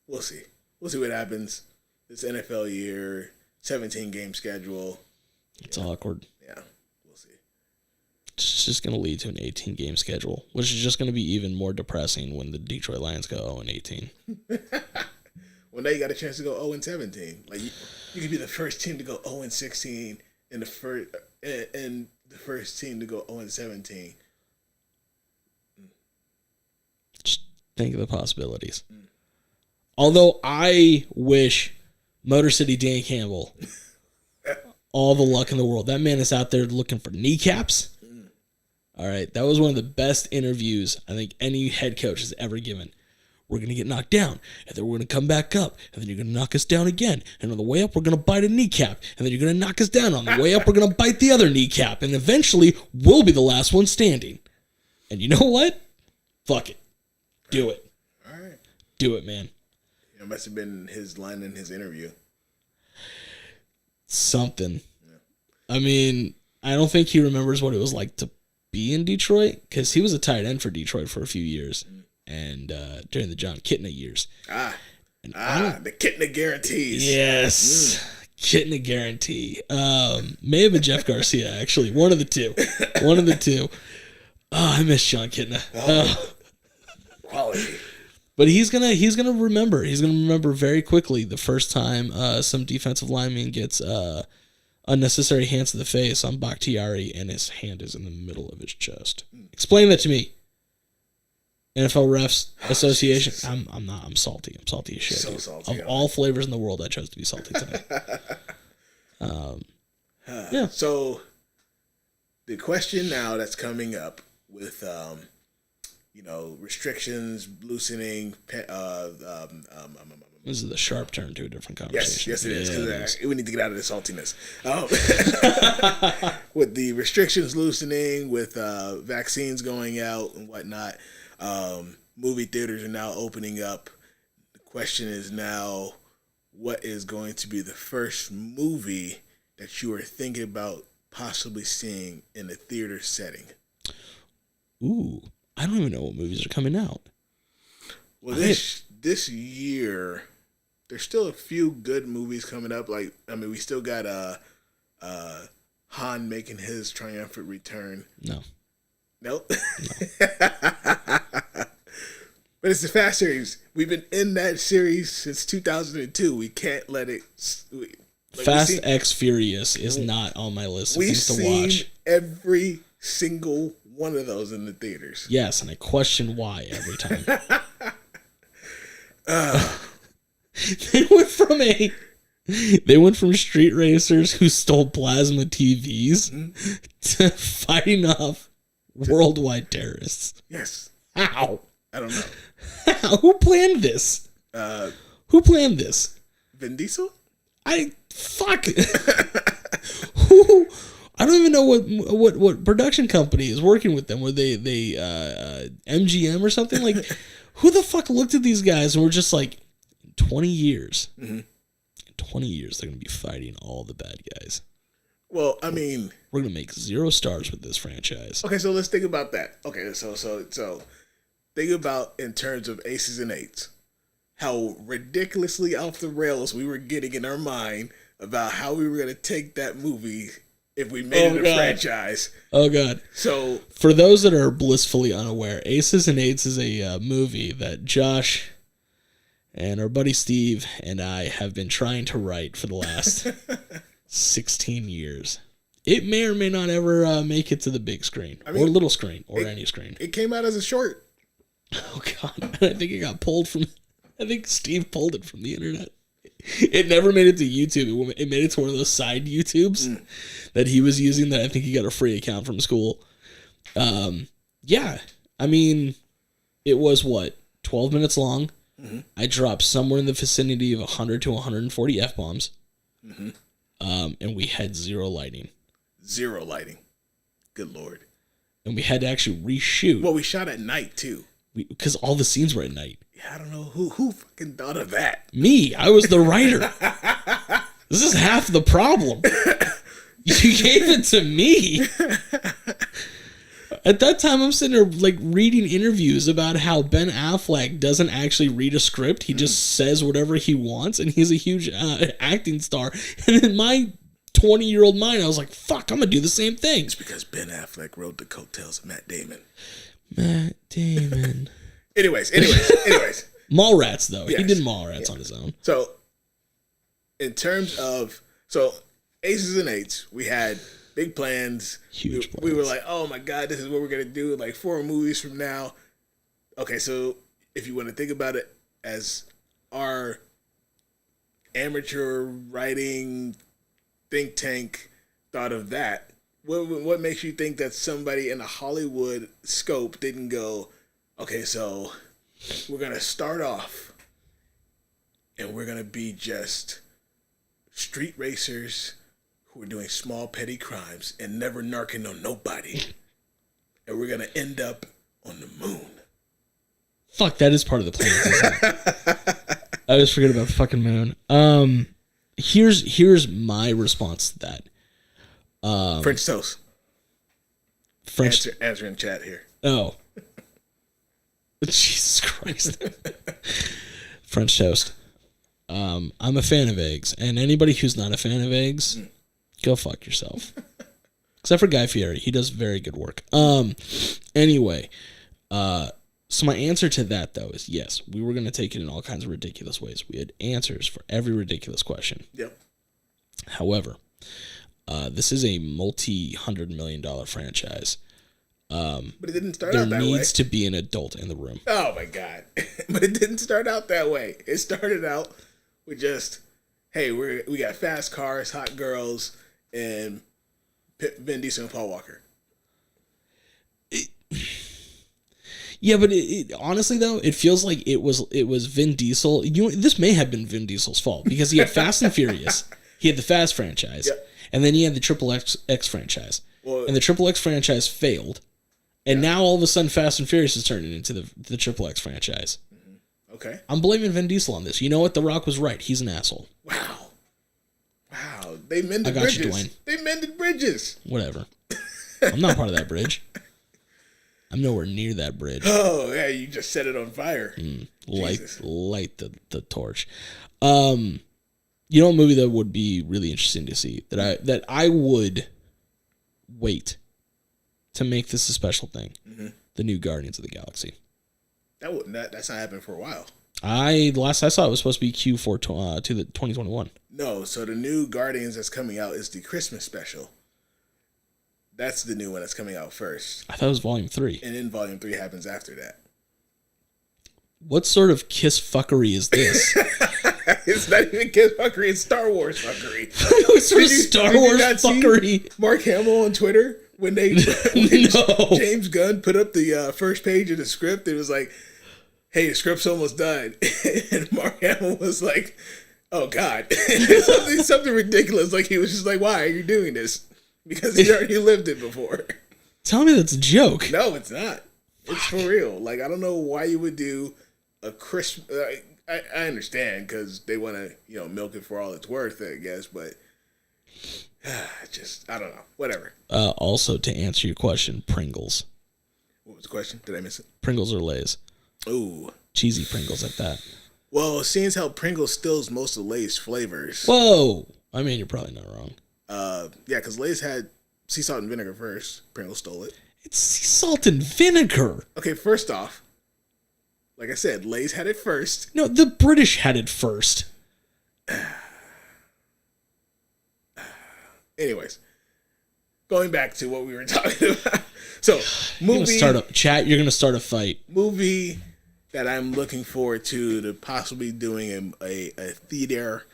We'll see. We'll see what happens. This NFL year, 17-game schedule. It's awkward. Yeah, we'll see. It's just going to lead to an 18-game schedule, which is just going to be even more depressing when the Detroit Lions go 0-18. Well, now you got a chance to go 0-17. Like you could be the first team to go 0-16 and the first team to go 0-17. Just think of the possibilities. Although I wish Motor City Dan Campbell all the luck in the world. That man is out there looking for kneecaps. All right. That was one of the best interviews I think any head coach has ever given. We're going to get knocked down, and then we're going to come back up, and then you're going to knock us down again. And on the way up, we're going to bite a kneecap, and then you're going to knock us down. On the way up, we're going to bite the other kneecap, and eventually, we'll be the last one standing. And you know what? Fuck it. Do it. All right. Do it, man. It must have been his line in his interview. Something. Yeah. I mean, I don't think he remembers what it was like to be in Detroit, because he was a tight end for Detroit for a few years. And during the John Kitna years. The Kitna guarantees. Yes. Kitna guarantee. May have been Jeff Garcia, actually. One of the two. Oh, I miss John Kitna. Quality. But he's gonna remember. He's gonna remember very quickly the first time some defensive lineman gets unnecessary hands to the face on Bakhtiari, and his hand is in the middle of his chest. Explain that to me. NFL Refs Association. I'm salty. I'm salty as shit. So salty. Of all flavors in the world, I chose to be salty today. Yeah. So the question now that's coming up with restrictions loosening. This is the sharp turn to a different conversation. Yes, it is. Because we need to get out of this saltiness. With the restrictions loosening, with vaccines going out and whatnot, movie theaters are now opening up. The question is now, what is going to be the first movie that you are thinking about possibly seeing in a theater setting? Ooh, I don't even know what movies are coming out. Well, this year, there's still a few good movies coming up. We still got Han making his triumphant return. No. Nope. No. But it's the Fast series. We've been in that series since 2002. We can't let it. Fast X Furious is not on my list of things to watch. Every single one of those in the theaters. Yes, and I question why every time. They went from street racers who stole plasma TVs to fighting off worldwide terrorists. Yes. How? I don't know. How? Who planned this? Who planned this? Vin Diesel? Fuck. Who? I don't even know what production company is working with them. Were they MGM or something? Like, who the fuck looked at these guys and were just like, 20 years. Mm-hmm. 20 years, they're going to be fighting all the bad guys. Well, I mean, we're going to make 0 stars with this franchise. Okay, so let's think about that. Okay, so think about in terms of aces and eights, how ridiculously off the rails we were getting in our mind about how we were going to take that movie if we made it a franchise. Oh, God. So, for those that are blissfully unaware, Aces and Eights is a movie that Josh and our buddy Steve and I have been trying to write for the last 16 years. It may or may not ever make it to the big screen, or little screen, or any screen. It came out as a short. Oh, God. I think it got pulled from... I think Steve pulled it from the internet. It never made it to YouTube. It made it to one of those side YouTubes that he was using that I think he got a free account from school. Yeah. I mean, it was, 12 minutes long? Mm-hmm. I dropped somewhere in the vicinity of 100 to 140 F-bombs. Mm-hmm. And we had 0 lighting. 0 lighting. Good Lord. And we had to actually reshoot. Well, we shot at night, too. Because all the scenes were at night. Yeah, I don't know who fucking thought of that. Me. I was the writer. This is half the problem. You gave it to me. At that time, I'm sitting there reading interviews about how Ben Affleck doesn't actually read a script. He just says whatever he wants, and he's a huge acting star. And in my 20-year-old mind, I was like, fuck, I'm going to do the same thing. It's because Ben Affleck rode the coattails of Matt Damon. Matt Damon. Anyways. Mallrats, though. Yes. He did Mallrats on his own. So, in terms of... Aces and Eights, we had big plans. Huge plans. We were like, oh my God, this is what we're going to do 4 movies from now. Okay, so if you want to think about it as our amateur writing think tank thought of that, what makes you think that somebody in a Hollywood scope didn't go, okay, so we're going to start off and we're going to be just street racers who are doing small petty crimes and never narking on nobody. And we're going to end up on the moon. Fuck, that is part of the plan. I always forget about the fucking moon. Here's my response to that. French toast. Answer in chat here. Oh. Jesus Christ. French toast. I'm a fan of eggs, and anybody who's not a fan of eggs, go fuck yourself. Except for Guy Fieri, he does very good work. Anyway, So my answer to that, though, is yes, we were going to take it in all kinds of ridiculous ways. We had answers for every ridiculous question. Yep. However, this is a multi-$100 million franchise. But it didn't start out that way. There needs to be an adult in the room. Oh, my God. But it didn't start out that way. It started out with just, hey, we got fast cars, hot girls, and Vin Diesel and Paul Walker. Yeah, but honestly, though, it feels like it was Vin Diesel. This may have been Vin Diesel's fault because he had Fast and Furious, he had the Fast franchise, yep. And then he had the Triple X franchise. Well, and the Triple X franchise failed, and now all of a sudden Fast and Furious is turning into the Triple X franchise. Okay. I'm blaming Vin Diesel on this. You know what? The Rock was right. He's an asshole. Wow. They mended bridges. You, Dwayne. They mended bridges. Whatever. I'm not part of that bridge. I'm nowhere near that bridge. Oh, yeah, you just set it on fire. Light the torch. You know, a movie that would be really interesting to see that I would wait to make this a special thing. Mm-hmm. The new Guardians of the Galaxy. That's not happened for a while. Last I saw it was supposed to be Q4 to the 2021. No, so the new Guardians that's coming out is the Christmas special. That's the new one that's coming out first. I thought it was Volume 3. And then Volume 3 happens after that. What sort of kiss fuckery is this? It's not even kiss fuckery, it's Star Wars fuckery. What sort of Star Wars fuckery? Mark Hamill on Twitter, when James Gunn put up the first page of the script, it was like, hey, the script's almost done. And Mark Hamill was like, oh, God. something ridiculous. Like, he was just like, why are you doing this? Because he already lived it before. Tell me that's a joke. No, it's not. It's for real. Like, I don't know why you would do a Christmas. I understand because they want to, milk it for all it's worth, I guess. But I don't know. Whatever. Also, to answer your question, Pringles. What was the question? Did I miss it? Pringles or Lay's? Ooh. Cheesy Pringles at that. Well, seeing as how Pringles steals most of Lay's flavors. Whoa. I mean, you're probably not wrong. Yeah, because Lay's had sea salt and vinegar first. Pringles stole it. It's sea salt and vinegar. Okay, first off, like I said, Lay's had it first. No, the British had it first. Anyways, going back to what we were talking about. So, movie. You're gonna start a fight. Movie that I'm looking forward to possibly doing a theater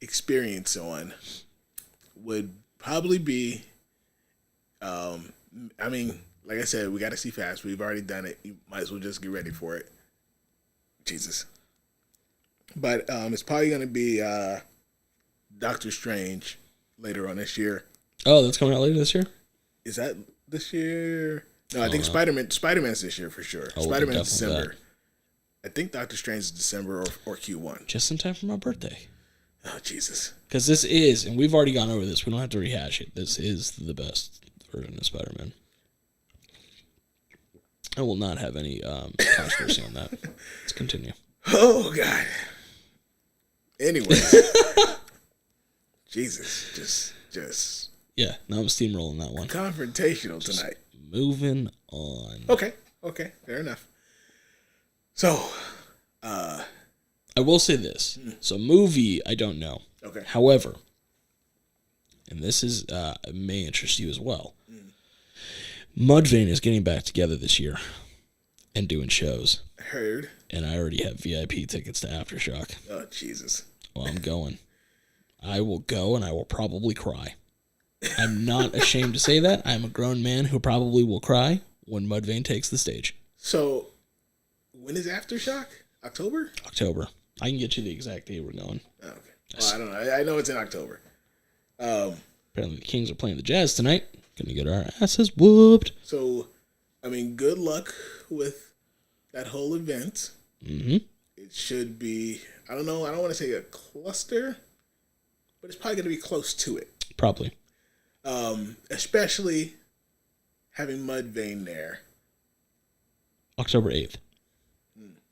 experience on would probably be. I mean, like I said, we got to see fast. We've already done it. You might as well just get ready for it. Jesus. But it's probably going to be Doctor Strange later on this year. Oh, that's coming out later this year? Is that this year? No, I think Spider-Man's this year for sure. Spider-Man's December. I think Doctor Strange is December or Q1. Just in time for my birthday. Oh, Jesus. Because this is, and we've already gone over this, we don't have to rehash it. This is the best version of Spider-Man. I will not have any controversy on that. Let's continue. Oh, God. Anyways. Jesus. Just. Yeah, now I'm steamrolling that one. Confrontational tonight. Moving on. Okay. Fair enough. So, I will say this. So, movie, I don't know. Okay. However, and this is may interest you as well. Mudvayne is getting back together this year and doing shows. Heard. And I already have VIP tickets to Aftershock. Oh, Jesus. Well, I'm going. I will go and I will probably cry. I'm not ashamed to say that. I'm a grown man who probably will cry when Mudvayne takes the stage. So, when is Aftershock? October? October. I can get you the exact date we're going. Oh, okay. Well, I don't know. I know it's in October. Apparently the Kings are playing the Jazz tonight. Gonna get our asses whooped. So, I mean, good luck with that whole event. Mm-hmm. It should be, I don't know, I don't want to say a cluster, but it's probably going to be close to it. Probably. Especially having Mudvayne there. October 8th.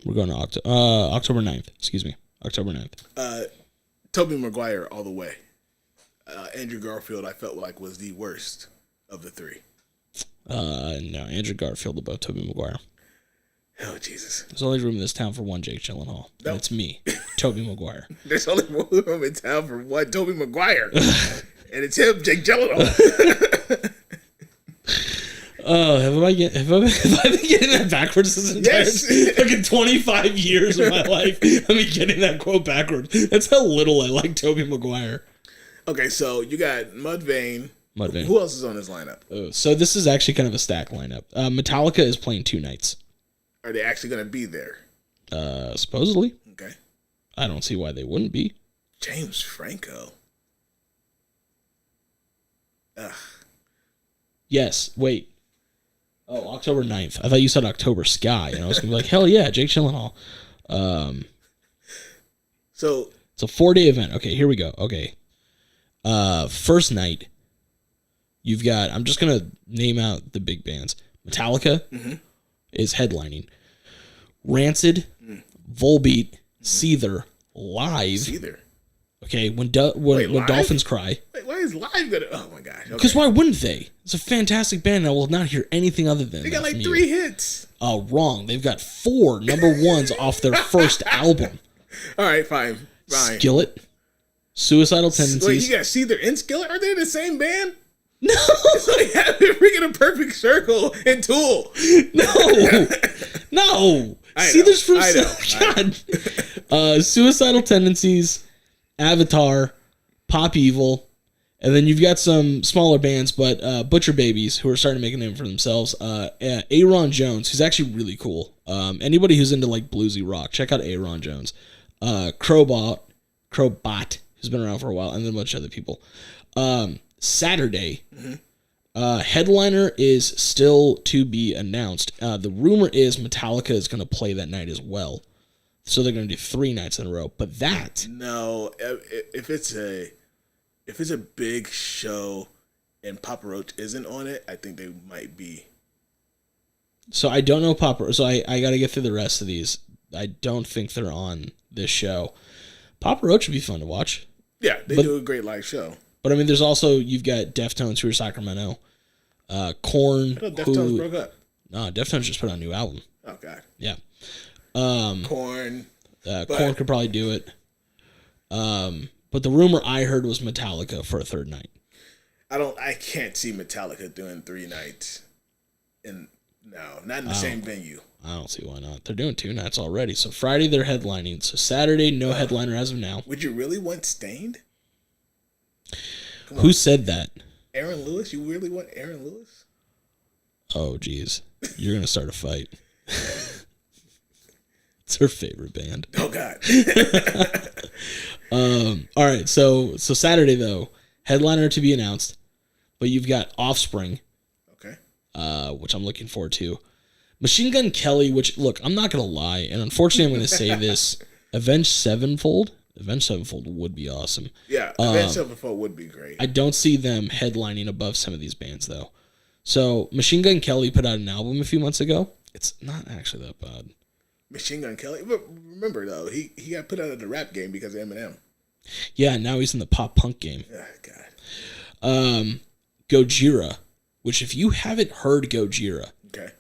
We're going to October 9th. Excuse me. October 9th. Tobey Maguire all the way. Andrew Garfield, I felt like, was the worst of the three. No, Andrew Garfield above Tobey Maguire. Oh, Jesus. There's only room in this town for one Jake Gyllenhaal. Nope. And it's me, Tobey Maguire. There's only room in town for one Tobey Maguire. And it's him, Jake Gyllenhaal. Oh, have I been getting that backwards this entire fucking 25 years of my life? I've been getting that quote backwards. That's how little I like Tobey Maguire. Okay, so you got Mudvayne. Mudvayne. Who else is on this lineup? Oh, so this is actually kind of a stack lineup. Metallica is playing 2 nights. Are they actually going to be there? Supposedly. Okay. I don't see why they wouldn't be. James Franco. Ugh. Yes. Wait. Oh, October 9th. I thought you said October Sky, and I was going to be like, hell yeah, Jake Gyllenhaal. So it's a 4-day event. Okay, here we go. Okay. First night, you've got, I'm just going to name out the big bands. Metallica is headlining. Rancid, Volbeat, Seether, Live. Seether. Okay, when Dolphins Cry. Wait, why is Live gonna? Oh my gosh! Because why wouldn't they? It's a fantastic band, and I will not hear anything other than. They got like 3 hits. Oh, wrong. They've got 4 number 1s off their first album. All right, fine. Skillet, Suicidal Tendencies. Wait, you got Seether and Skillet? Are they the same band? No. It's like having freaking A Perfect Circle and Tool. No. Seether's from God. Suicidal Tendencies, Avatar, Pop Evil, and then you've got some smaller bands, but Butcher Babies, who are starting to make a name for themselves. Aaron Jones, who's actually really cool. Anybody who's into like bluesy rock, check out Aaron Jones. Crowbot, who's been around for a while, and then a bunch of other people. Saturday, headliner is still to be announced. The rumor is Metallica is going to play that night as well. So they're going to do 3 nights in a row. But that... No, if it's a big show and Papa Roach isn't on it, I think they might be. So I don't know Papa... So I got to get through the rest of these. I don't think they're on this show. Papa Roach would be fun to watch. Yeah, they do a great live show. But I mean, there's also... You've got Deftones, who are Sacramento. Korn, I thought Deftones broke up. No, Deftones just put out a new album. Oh, God. Yeah. Korn. Korn could probably do it. But the rumor I heard was Metallica for a 3rd night. I can't see Metallica doing 3 nights. Not in the same venue. I don't see why not. They're doing 2 nights already. So Friday they're headlining. So Saturday, no headliner as of now. Would you really want Stained? Who said that? Aaron Lewis? You really want Aaron Lewis? Oh, geez. You're going to start a fight. It's her favorite band. Oh, God. All right, so Saturday, though, headliner to be announced, but you've got Offspring, okay, which I'm looking forward to. Machine Gun Kelly, which, look, I'm not going to lie, and unfortunately I'm going to say this, Avenged Sevenfold would be awesome. Yeah, Avenged Sevenfold would be great. I don't see them headlining above some of these bands, though. So Machine Gun Kelly put out an album a few months ago. It's not actually that bad. Machine Gun Kelly. But remember, though, he got put out of the rap game because of Eminem. Yeah, now he's in the pop punk game. Oh, God. Gojira, which if you haven't heard Gojira, okay,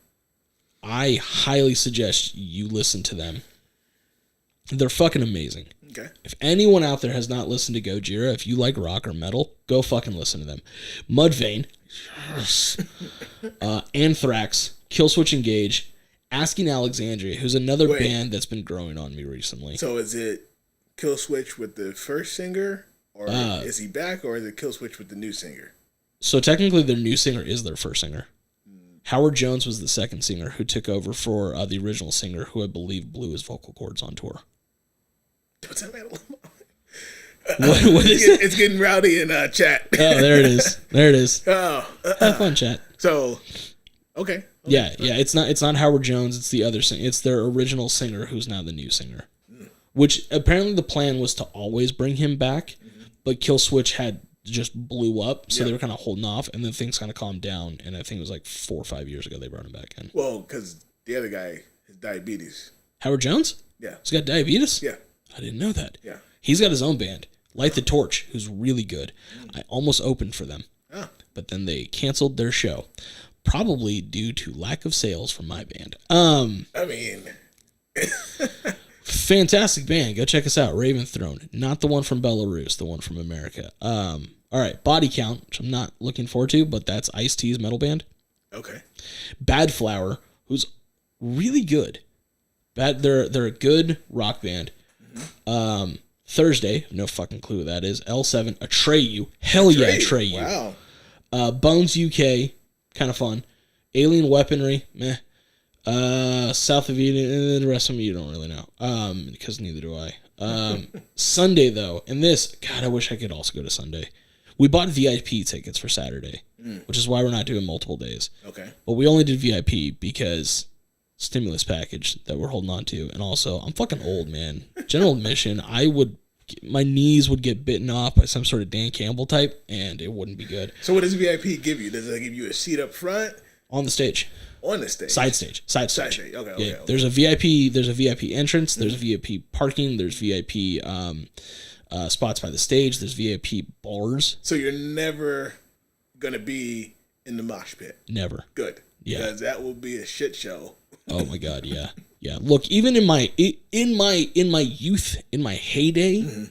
I highly suggest you listen to them. They're fucking amazing. Okay. If anyone out there has not listened to Gojira, if you like rock or metal, go fucking listen to them. Mudvayne, yes. Anthrax, Killswitch Engage, Asking Alexandria, who's another band that's been growing on me recently. So is it Killswitch with the first singer, or is he back, or is it Killswitch with the new singer? So technically their new singer is their first singer. Howard Jones was the second singer who took over for the original singer, who I believe blew his vocal cords on tour. What is it's getting rowdy in chat. Oh, there it is. There it is. Oh, have fun, chat. So, okay. Yeah. It's not Howard Jones. It's the other singer. It's their original singer, who's now the new singer. Which apparently the plan was to always bring him back, but Killswitch had just blew up, so they were kind of holding off, and then things kind of calmed down. And I think it was like 4 or 5 years ago they brought him back in. Well, because the other guy has diabetes. Howard Jones? Yeah, he's got diabetes. Yeah. I didn't know that. Yeah. He's got his own band, Light the Torch, who's really good. I almost opened for them, but then they canceled their show. probably due to lack of sales from my band. I mean, fantastic band. Go check us out. Raven Throne. Not the one from Belarus, the one from America. All right, Body Count, which I'm not looking forward to, but that's Ice-T's metal band. okay. Bad Flower, who's really good. They're a good rock band. Thursday, no fucking clue who that is. L7, Atreyu. Hell yeah, Atreyu. Wow. Bones UK, kind of fun. Alien Weaponry, meh. South of Eden, the rest of them you don't really know. Because neither do I. Sunday though, and this, God, I wish I could also go to Sunday. We bought VIP tickets for Saturday, which is why we're not doing multiple days. Okay. But we only did VIP because stimulus package that we're holding on to, and also I'm fucking old, man. General admission, my knees would get bitten off by some sort of Dan Campbell type, and it wouldn't be good. So what does VIP give you? Does it give you a seat up front? On the stage. On the stage. Side stage. Okay. Yeah. There's a VIP entrance. There's VIP parking. There's VIP spots by the stage. There's VIP bars. So you're never gonna be in the mosh pit. Never. Good. Yeah. Because that will be a shit show. Oh my God. Yeah. Yeah. Look, even in my youth, in my heyday,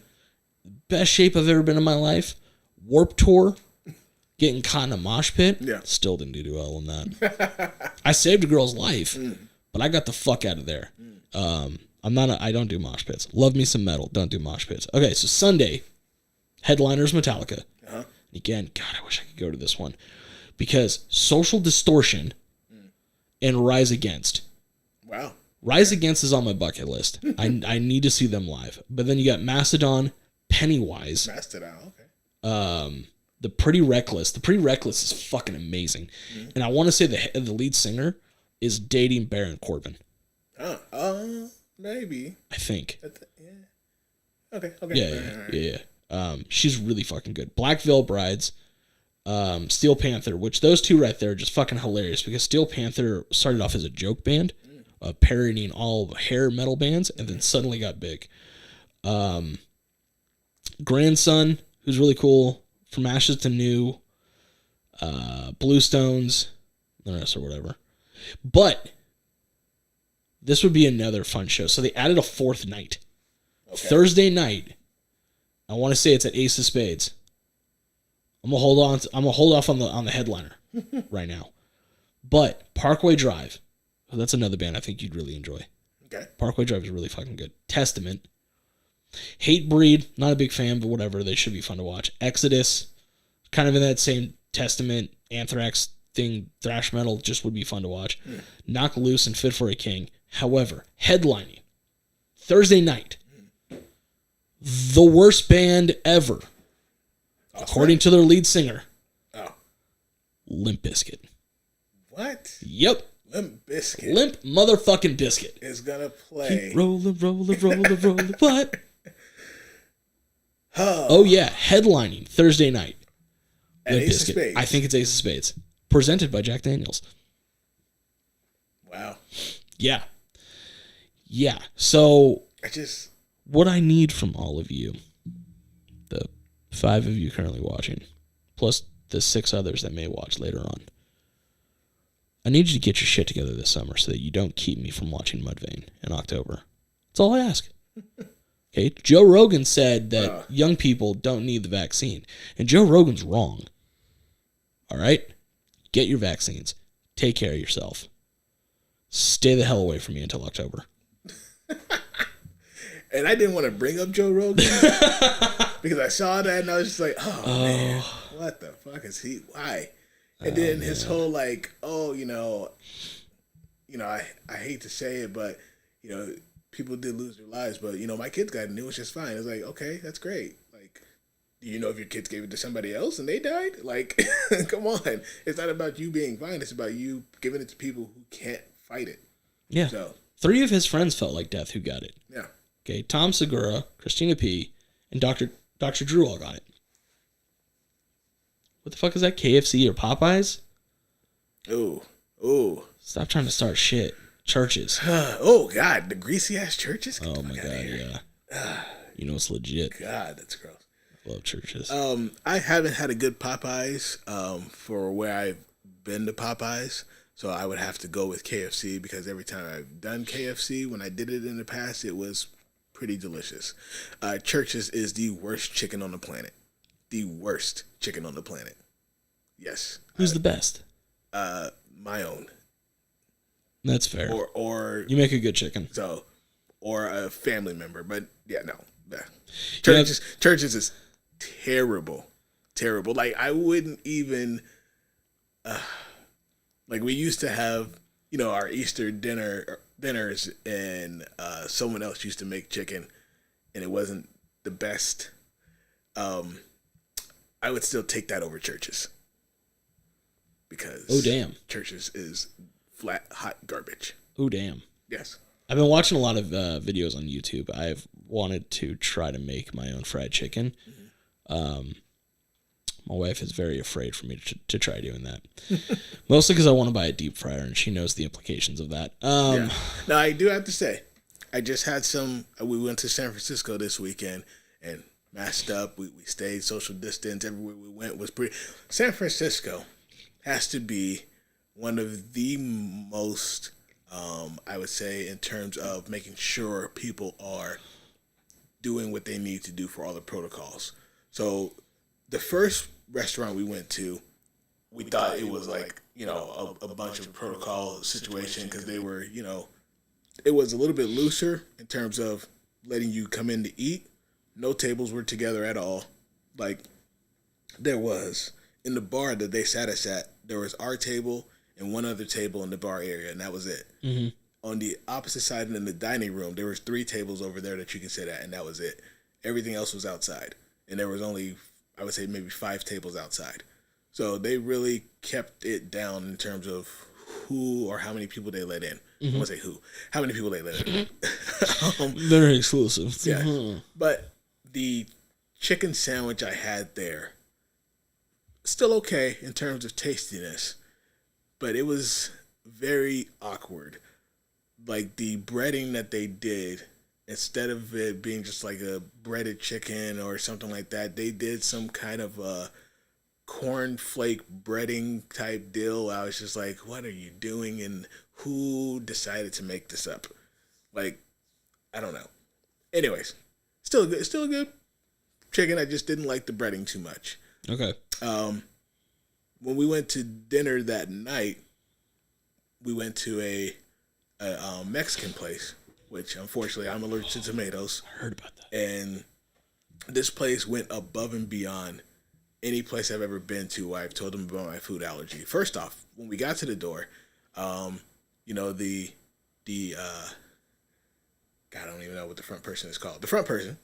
best shape I've ever been in my life. Warped Tour. Getting caught in a mosh pit, still didn't do well in that. I saved a girl's life, but I got the fuck out of there. I don't do mosh pits. Love me some metal, don't do mosh pits. Okay, so Sunday, headliners Metallica. Again, God, I wish I could go to this one. Because Social Distortion and Rise Against. Wow. Rise Against is on my bucket list. I need to see them live. But then you got Mastodon, Pennywise. Mastodon, okay. The Pretty Reckless. The Pretty Reckless is fucking amazing. And I want to say the lead singer is dating Baron Corbin. Maybe. I think. Yeah. Okay. Yeah. She's really fucking good. Black Veil Brides, Steel Panther, which those two right there are just fucking hilarious because Steel Panther started off as a joke band, parodying all hair metal bands, and then suddenly got big. Grandson, who's really cool. From Ashes to New, Bluestones, the rest or whatever. But this would be another fun show. So they added a fourth night. Okay. Thursday night. I want to say it's at Ace of Spades. I'm gonna hold off on the headliner right now. But Parkway Drive. Oh, that's another band I think you'd really enjoy. Okay. Parkway Drive is really fucking good. Testament. Hatebreed, not a big fan, but whatever. They should be fun to watch. Exodus, kind of in that same Testament, Anthrax thing, thrash metal, just would be fun to watch. Knock Loose and Fit for a King. However, headlining, Thursday night, the worst band ever, according to their lead singer, Limp Bizkit. What? Yep. Limp Bizkit. Limp motherfucking Bizkit. Is gonna play. Keep rolling. What? Oh yeah, headlining Thursday night. At Ace of Spades. I think it's Ace of Spades. Presented by Jack Daniels. Wow. Yeah. Yeah. So just what I need from all of you, the 5 of you currently watching, plus the 6 others that may watch later on, I need you to get your shit together this summer so that you don't keep me from watching Mudvayne in October. That's all I ask. Okay, Joe Rogan said that young people don't need the vaccine. And Joe Rogan's wrong. All right? Get your vaccines. Take care of yourself. Stay the hell away from me until October. And I didn't want to bring up Joe Rogan because I saw that and I was just like, man, what the fuck is he? Why? And then his whole like, I hate to say it, but, people did lose their lives, but, my kids got it and it was just fine. It was like, okay, that's great. Like, do you know if your kids gave it to somebody else and they died? Like, come on. It's not about you being fine. It's about you giving it to people who can't fight it. Yeah. So 3 of his friends felt like death who got it. Yeah. Okay, Tom Segura, Christina P., and Dr. Drew all got it. What the fuck is that? KFC or Popeyes? Ooh. Stop trying to start shit. Churches. Oh, God. The greasy-ass churches? Oh, my God, yeah. It's legit. God, that's gross. I love churches. I haven't had a good Popeyes for where I've been to Popeyes, so I would have to go with KFC because every time I've done KFC, when I did it in the past, it was pretty delicious. Church's is the worst chicken on the planet. The worst chicken on the planet. Yes. Who's the best? My own. That's fair. Or you make a good chicken. So, or a family member, but yeah, no. Yeah. Church's is terrible. Terrible. Like, I wouldn't even, like, we used to have, you know, our Easter dinners, and someone else used to make chicken, and it wasn't the best. I would still take that over Church's. Because Church's is flat, hot garbage. Oh, damn. Yes. I've been watching a lot of videos on YouTube. I've wanted to try to make my own fried chicken. My wife is very afraid for me to try doing that. Mostly because I want to buy a deep fryer, and she knows the implications of that. Yeah. Now, I do have to say, I just had we went to San Francisco this weekend and masked up. We stayed social distance. Everywhere we went was pretty. San Francisco has to be one of the most, I would say, in terms of making sure people are doing what they need to do for all the protocols. So the first restaurant we went to, we thought it was like, you know, a bunch of protocol situation because they were, you know, it was a little bit looser in terms of letting you come in to eat. No tables were together at all. Like, there was, in the bar that they sat us at, there was our table and one other table in the bar area, and that was it. Mm-hmm. On the opposite side in the dining room, there was 3 tables over there that you can sit at, and that was it. Everything else was outside. And there was only, I would say, maybe 5 tables outside. So they really kept it down in terms of who or how many people they let in. Mm-hmm. I want to say who. How many people they let in. Very exclusive. Yeah. Mm-hmm. But the chicken sandwich I had there, still okay in terms of tastiness, but it was very awkward. Like, the breading that they did, instead of it being just like a breaded chicken or something like that, they did some kind of a cornflake breading type deal. I was just like, what are you doing? And who decided to make this up? Like, I don't know. Anyways, still good. Still good chicken. I just didn't like the breading too much. Okay. When we went to dinner that night, we went to a Mexican place, which unfortunately I'm allergic to tomatoes. I heard about that. And this place went above and beyond any place I've ever been to where I've told them about my food allergy. First off, when we got to the door, you know, the God, I don't even know what the front person is called. The front person.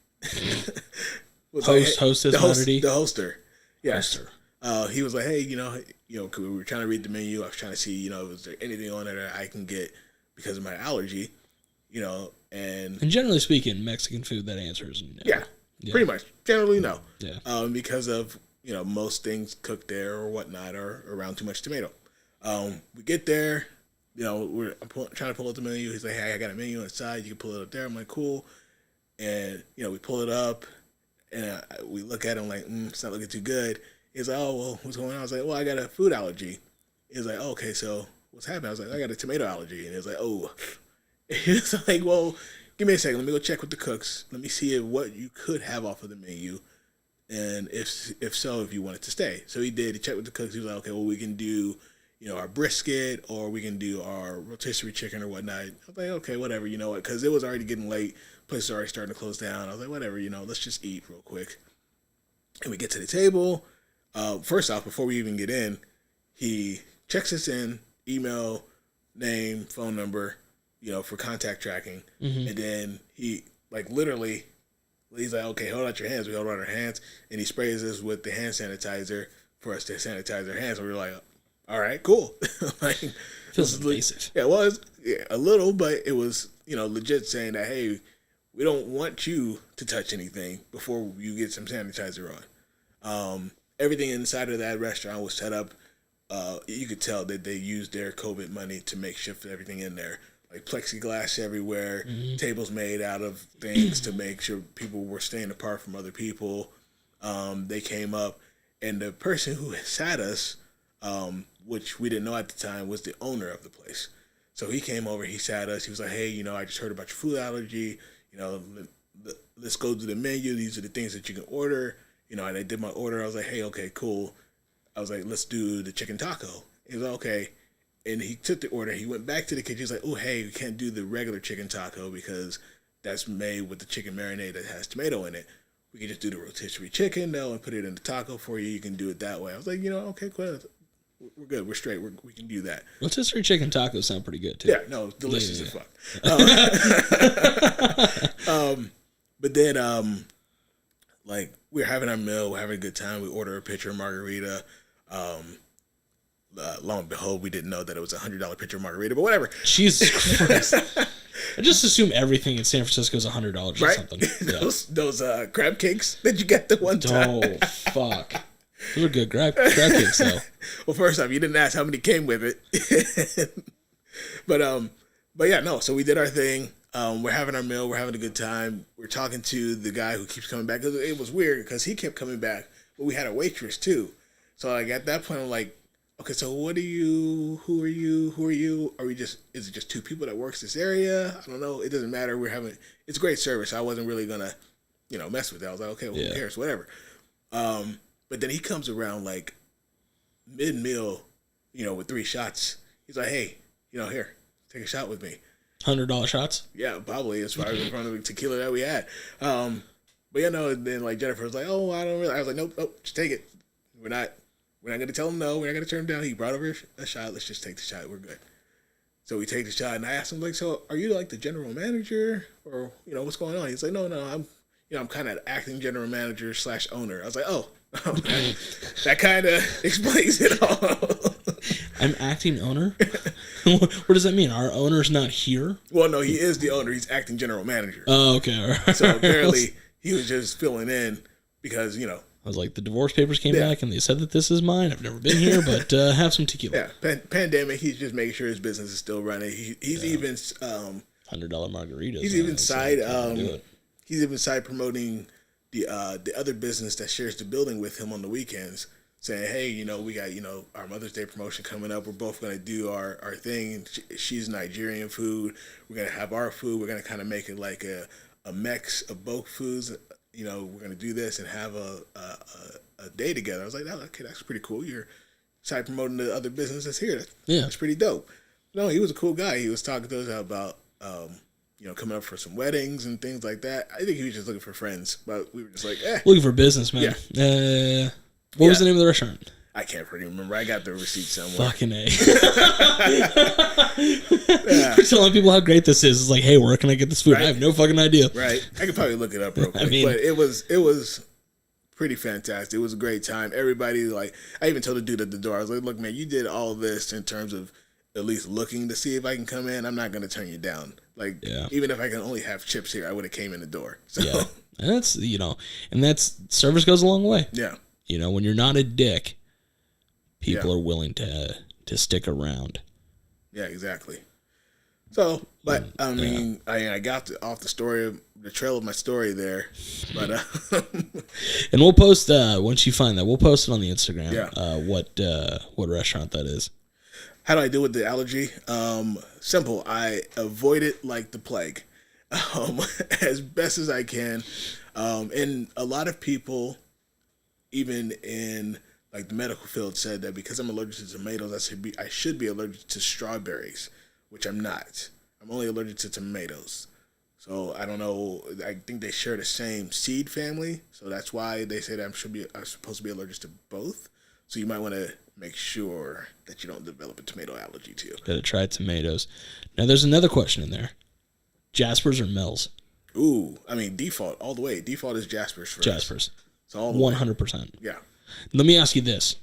Hostess, the hoster. Yes. Hoster. He was like, hey, you know, we were trying to read the menu. I was trying to see, you know, is there anything on there that I can get because of my allergy, you know, and generally speaking, Mexican food, that answer is no. Yeah, pretty much. Generally, no. Yeah. Because of, you know, most things cooked there or whatnot are around too much tomato. We get there, you know, I'm trying to pull up the menu. He's like, hey, I got a menu on the side. You can pull it up there. I'm like, cool. And, you know, we pull it up, and we look at him like, it's not looking too good. He's like, oh, well, what's going on? I was like, well, I got a food allergy. He's like, oh, okay, so what's happening? I was like, I got a tomato allergy. And he was like, oh. He was like, well, give me a second. Let me go check with the cooks. Let me see what you could have off of the menu. And if so, if you want it to stay. So he did. He checked with the cooks. He was like, okay, well, we can do, you know, our brisket, or we can do our rotisserie chicken or whatnot. I was like, okay, whatever, you know what? Because it was already getting late. Places are already starting to close down. I was like, whatever, you know, let's just eat real quick. And we get to the table. First off, before we even get in, he checks us in, email, name, phone number, you know, for contact tracking. Mm-hmm. And then he, like, literally, he's like, okay, hold out your hands. We hold out our hands. And he sprays us with the hand sanitizer for us to sanitize our hands. And we were like, all right, cool. Like, feels invasive. Yeah, it was a little, but it was, you know, legit saying that, hey, we don't want you to touch anything before you get some sanitizer on. Everything inside of that restaurant was set up. You could tell that they used their COVID money to make shift everything in there. Like plexiglass everywhere, mm-hmm. tables made out of things to make sure people were staying apart from other people. They came up, and the person who sat us which we didn't know at the time was the owner of the place. So he came over, he sat us, he was like, hey, you know, I just heard about your food allergy, you know, let's go to the menu. These are the things that you can order. You know, and I did my order. I was like, hey, okay, cool. I was like, let's do the chicken taco. He was like, okay. And he took the order. He went back to the kitchen. He's like, oh, hey, we can't do the regular chicken taco because that's made with the chicken marinade that has tomato in it. We can just do the rotisserie chicken, though, and put it in the taco for you. You can do it that way. I was like, you know, okay, cool. We're good. We're straight. We can do that. Rotisserie chicken tacos sound pretty good, too. Yeah, no, delicious as fuck. But then, like, we're having our meal. We're having a good time. We order a pitcher of margarita. Lo and behold, we didn't know that it was $100 pitcher of margarita, but whatever. Jesus Christ. I just assume everything in San Francisco is $100 or right? something. Those crab cakes that you got the one time. Oh, fuck. Those are good crab cakes, though. Well, first off, you didn't ask how many came with it. But yeah, no. So we did our thing. We're having our meal. We're having a good time. We're talking to the guy who keeps coming back. It was weird because he kept coming back, but we had a waitress too. So like at that point, I'm like, okay, so what are you? Who are you? Who are you? Is it just two people that works this area? I don't know. It doesn't matter. It's great service. I wasn't really gonna, mess with it. I was like, okay, well, who cares? Whatever. But then he comes around like mid-meal, with 3 shots. He's like, hey, here, take a shot with me. $100 shots? Yeah, probably. It's probably in front of the tequila that we had. But then like Jennifer was like, oh, I don't really. I was like, nope, just take it. We're not going to tell him no. We're not going to turn him down. He brought over a shot. Let's just take the shot. We're good. So we take the shot, and I asked him, like, so are you like the general manager, or what's going on? He's like, no, I'm kind of acting general manager / owner. I was like, oh, that kind of explains it all. I'm acting owner? What does that mean? Our owner's not here? Well, no, he is the owner. He's acting general manager. Oh, okay. All right. So apparently he was just filling in because, I was like, the divorce papers came back and they said that this is mine. I've never been here, but have some tequila. Yeah, pandemic, he's just making sure his business is still running. He's even... $100 margaritas. He's even side promoting the other business that shares the building with him on the weekends, saying, hey, we got, our Mother's Day promotion coming up. We're both going to do our thing. She's Nigerian food. We're going to have our food. We're going to kind of make it like a mix of both foods. We're going to do this and have a day together. I was like, oh, okay, that's pretty cool. You're side promoting the other business that's here. That's pretty dope. No, he was a cool guy. He was talking to us about, coming up for some weddings and things like that. I think he was just looking for friends, but we were just like, looking for business, man. Yeah. What was the name of the restaurant? I can't pretty remember. I got the receipt somewhere. Fucking A. We're telling people how great this is. It's like, hey, where can I get this food? Right? I have no fucking idea. Right. I could probably look it up real quick. But it was pretty fantastic. It was a great time. Everybody, like, I even told the dude at the door, I was like, look, man, you did all this in terms of at least looking to see if I can come in. I'm not going to turn you down. Like, even if I can only have chips here, I would have came in the door. So. Yeah. And that's, and that's, service goes a long way. Yeah. When you're not a dick, people are willing to stick around. Yeah, exactly. So, but I got off the trail of my story there, but and we'll post once you find that, we'll post it on the Instagram. Yeah. What restaurant that is. How do I deal with the allergy? Simple. I avoid it like the plague, as best as I can. And a lot of people, even in like the medical field, said that because I'm allergic to tomatoes, I should be allergic to strawberries, which I'm not. I'm only allergic to tomatoes. So I don't know. I think they share the same seed family, so that's why they say that I'm supposed to be allergic to both. So you might want to make sure that you don't develop a tomato allergy too. Gotta try tomatoes. Now there's another question in there: Jasper's or Mel's? Ooh, I mean default all the way. Default is Jasper's for Jasper's. Us. So 100%. Yeah. Let me ask you this: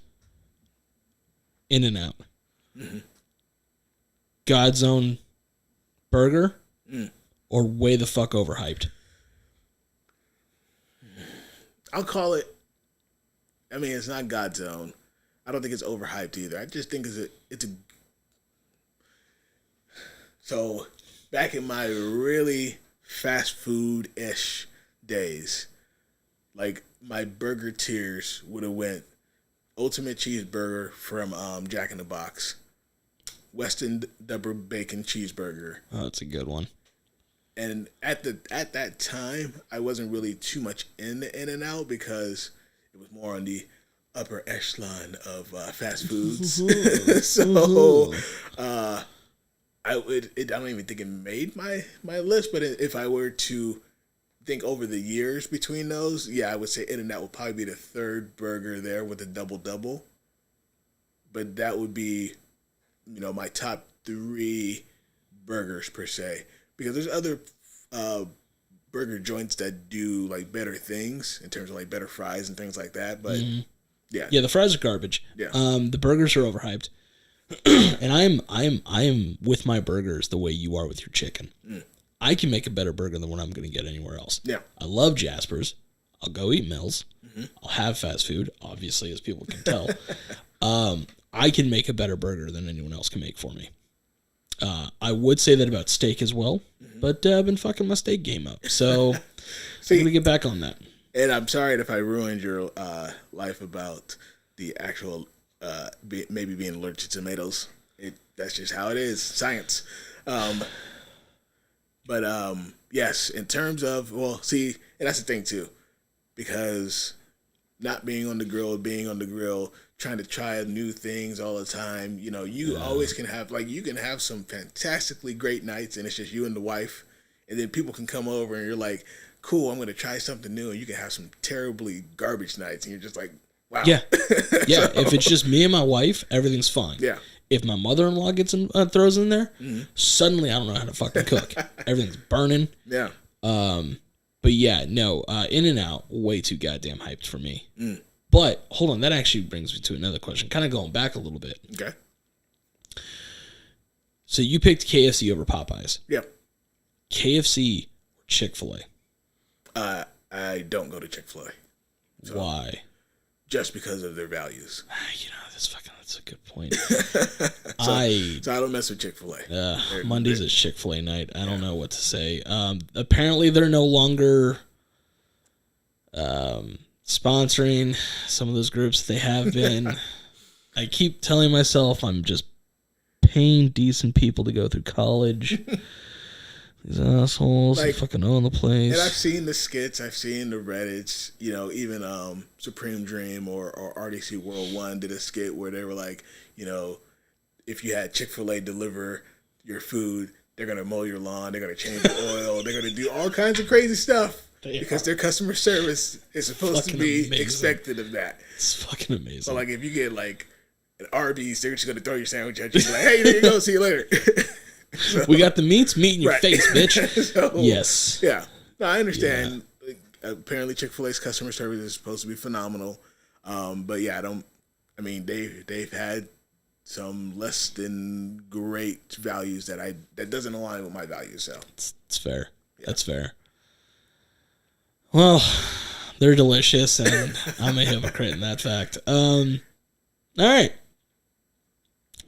In-N-Out, God's own burger, or way the fuck overhyped? I'll call it. I mean, it's not God's own. I don't think it's overhyped either. I just think it's a. So, back in my really fast food-ish days, like my burger tiers would have went ultimate cheeseburger from Jack in the Box. Weston double bacon cheeseburger. Oh, that's a good one. And at that time, I wasn't really too much in the In-N-Out because it was more on the upper echelon of fast foods. So I don't even think it made my list. But if I were to think over the years between those, yeah, I would say In-N-Out would probably be the third burger there with a double. But that would be, my top 3 burgers per se. Because there's other burger joints that do like better things in terms of like better fries and things like that. But yeah, the fries are garbage. Yeah, the burgers are overhyped. And I am with my burgers the way you are with your chicken. I can make a better burger than what I'm going to get anywhere else. Yeah, I love Jasper's. I'll go eat Mills. I'll have fast food, obviously, as people can tell. I can make a better burger than anyone else can make for me. I would say that about steak as well, but I've been fucking my steak game up. So I'm going to get back on that. And I'm sorry if I ruined your life about the actual maybe being allergic to tomatoes. That's just how it is. Science. But yes, in terms of, and that's the thing too, because not being on the grill, trying to try new things all the time. You always can have, you can have some fantastically great nights and it's just you and the wife. And then people can come over and you're like, cool, I'm going to try something new. And you can have some terribly garbage nights and you're just like, wow. Yeah. Yeah. If it's just me and my wife, everything's fine. Yeah. If my mother-in-law gets throws in there, suddenly I don't know how to fucking cook. Everything's burning. Yeah. But yeah, no, In-N-Out, way too goddamn hyped for me. But hold on, that actually brings me to another question. Kind of going back a little bit. Okay. So you picked KFC over Popeyes. Yeah. KFC or Chick-fil-A? I don't go to Chick-fil-A. So why? Just because of their values. That's a good point. So I don't mess with Chick-fil-A. Mondays is Chick-fil-A night. I don't know what to say. Apparently they're no longer sponsoring some of those groups. They have been. I keep telling myself I'm just paying decent people to go through college. These assholes fucking own the place. And I've seen the skits, I've seen the Reddits, even Supreme Dream or RDC World 1 did a skit where they were like, if you had Chick-fil-A deliver your food, they're going to mow your lawn, they're going to change the oil, they're going to do all kinds of crazy stuff because their customer service is supposed to be expected of that. It's fucking amazing. So if you get an Arby's, they're just going to throw your sandwich at you and be like, hey, there you go, see you later. So, we got the meat in your face, bitch. So, yes. Yeah. No, I understand. Yeah. Apparently, Chick-fil-A's customer service is supposed to be phenomenal. But yeah, they've had some less than great values that doesn't align with my values. So it's fair. Yeah. That's fair. Well, they're delicious, and I'm a hypocrite in that fact. All right.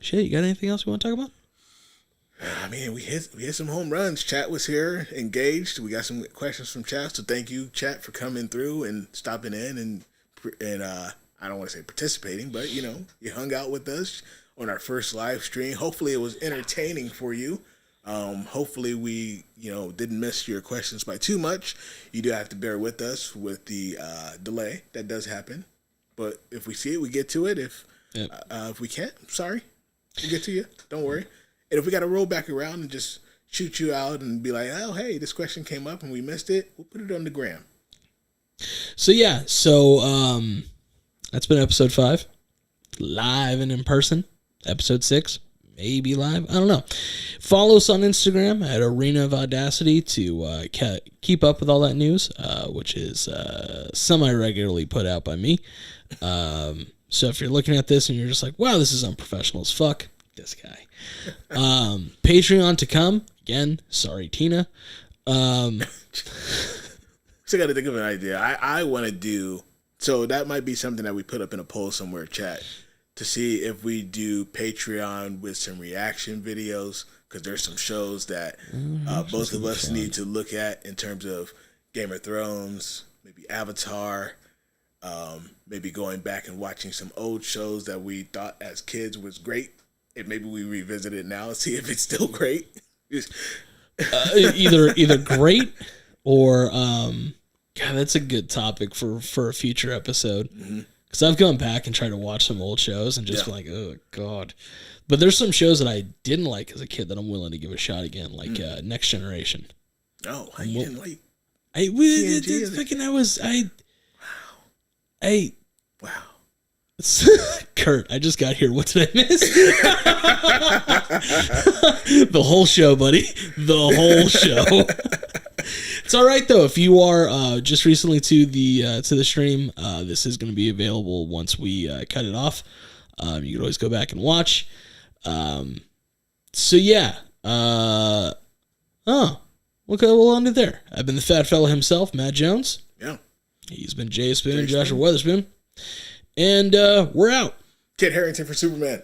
Shit, you got anything else you want to talk about? We hit some home runs. Chat was here, engaged. We got some questions from chat, so thank you, chat, for coming through and stopping in and I don't want to say participating, but you hung out with us on our first live stream. Hopefully, it was entertaining for you. Hopefully, we didn't miss your questions by too much. You do have to bear with us with the delay that does happen, but if we see it, we get to it. If we can't, sorry, we'll get to you. Don't worry. And if we got to roll back around and just shoot you out and be like, oh, hey, this question came up and we missed it, we'll put it on the gram. So, yeah. That's been episode 5. Live and in person. Episode 6. Maybe live. I don't know. Follow us on Instagram at Arena of Audacity to keep up with all that news, which is semi-regularly put out by me. So if you're looking at this and you're just like, wow, this is unprofessional as fuck, this guy. Patreon to come. Again, sorry, Tina. Still got to think of an idea. I want to do, so that might be something that we put up in a poll somewhere, chat, to see if we do Patreon with some reaction videos, because there's some shows that both of us need to look at in terms of Game of Thrones, maybe Avatar, Maybe going back and watching some old shows that we thought as kids was great, and maybe we revisit it now and see if it's still great. Either great or God, that's a good topic for a future episode. Because I've gone back and tried to watch some old shows and just been like, oh God. But there's some shows that I didn't like as a kid that I'm willing to give a shot again, like Next Generation. Oh, I didn't like. Wow. Kurt, I just got here. What did I miss? The whole show, buddy. The whole show. It's all right though. If you are just recently to the stream, this is going to be available once we cut it off. You can always go back and watch. So yeah. Okay, we'll end it there. I've been the fat fella himself, Matt Jones. Yeah. He's been Jay Spoon, Joshua Weatherspoon. And we're out. Kit Harington for Superman.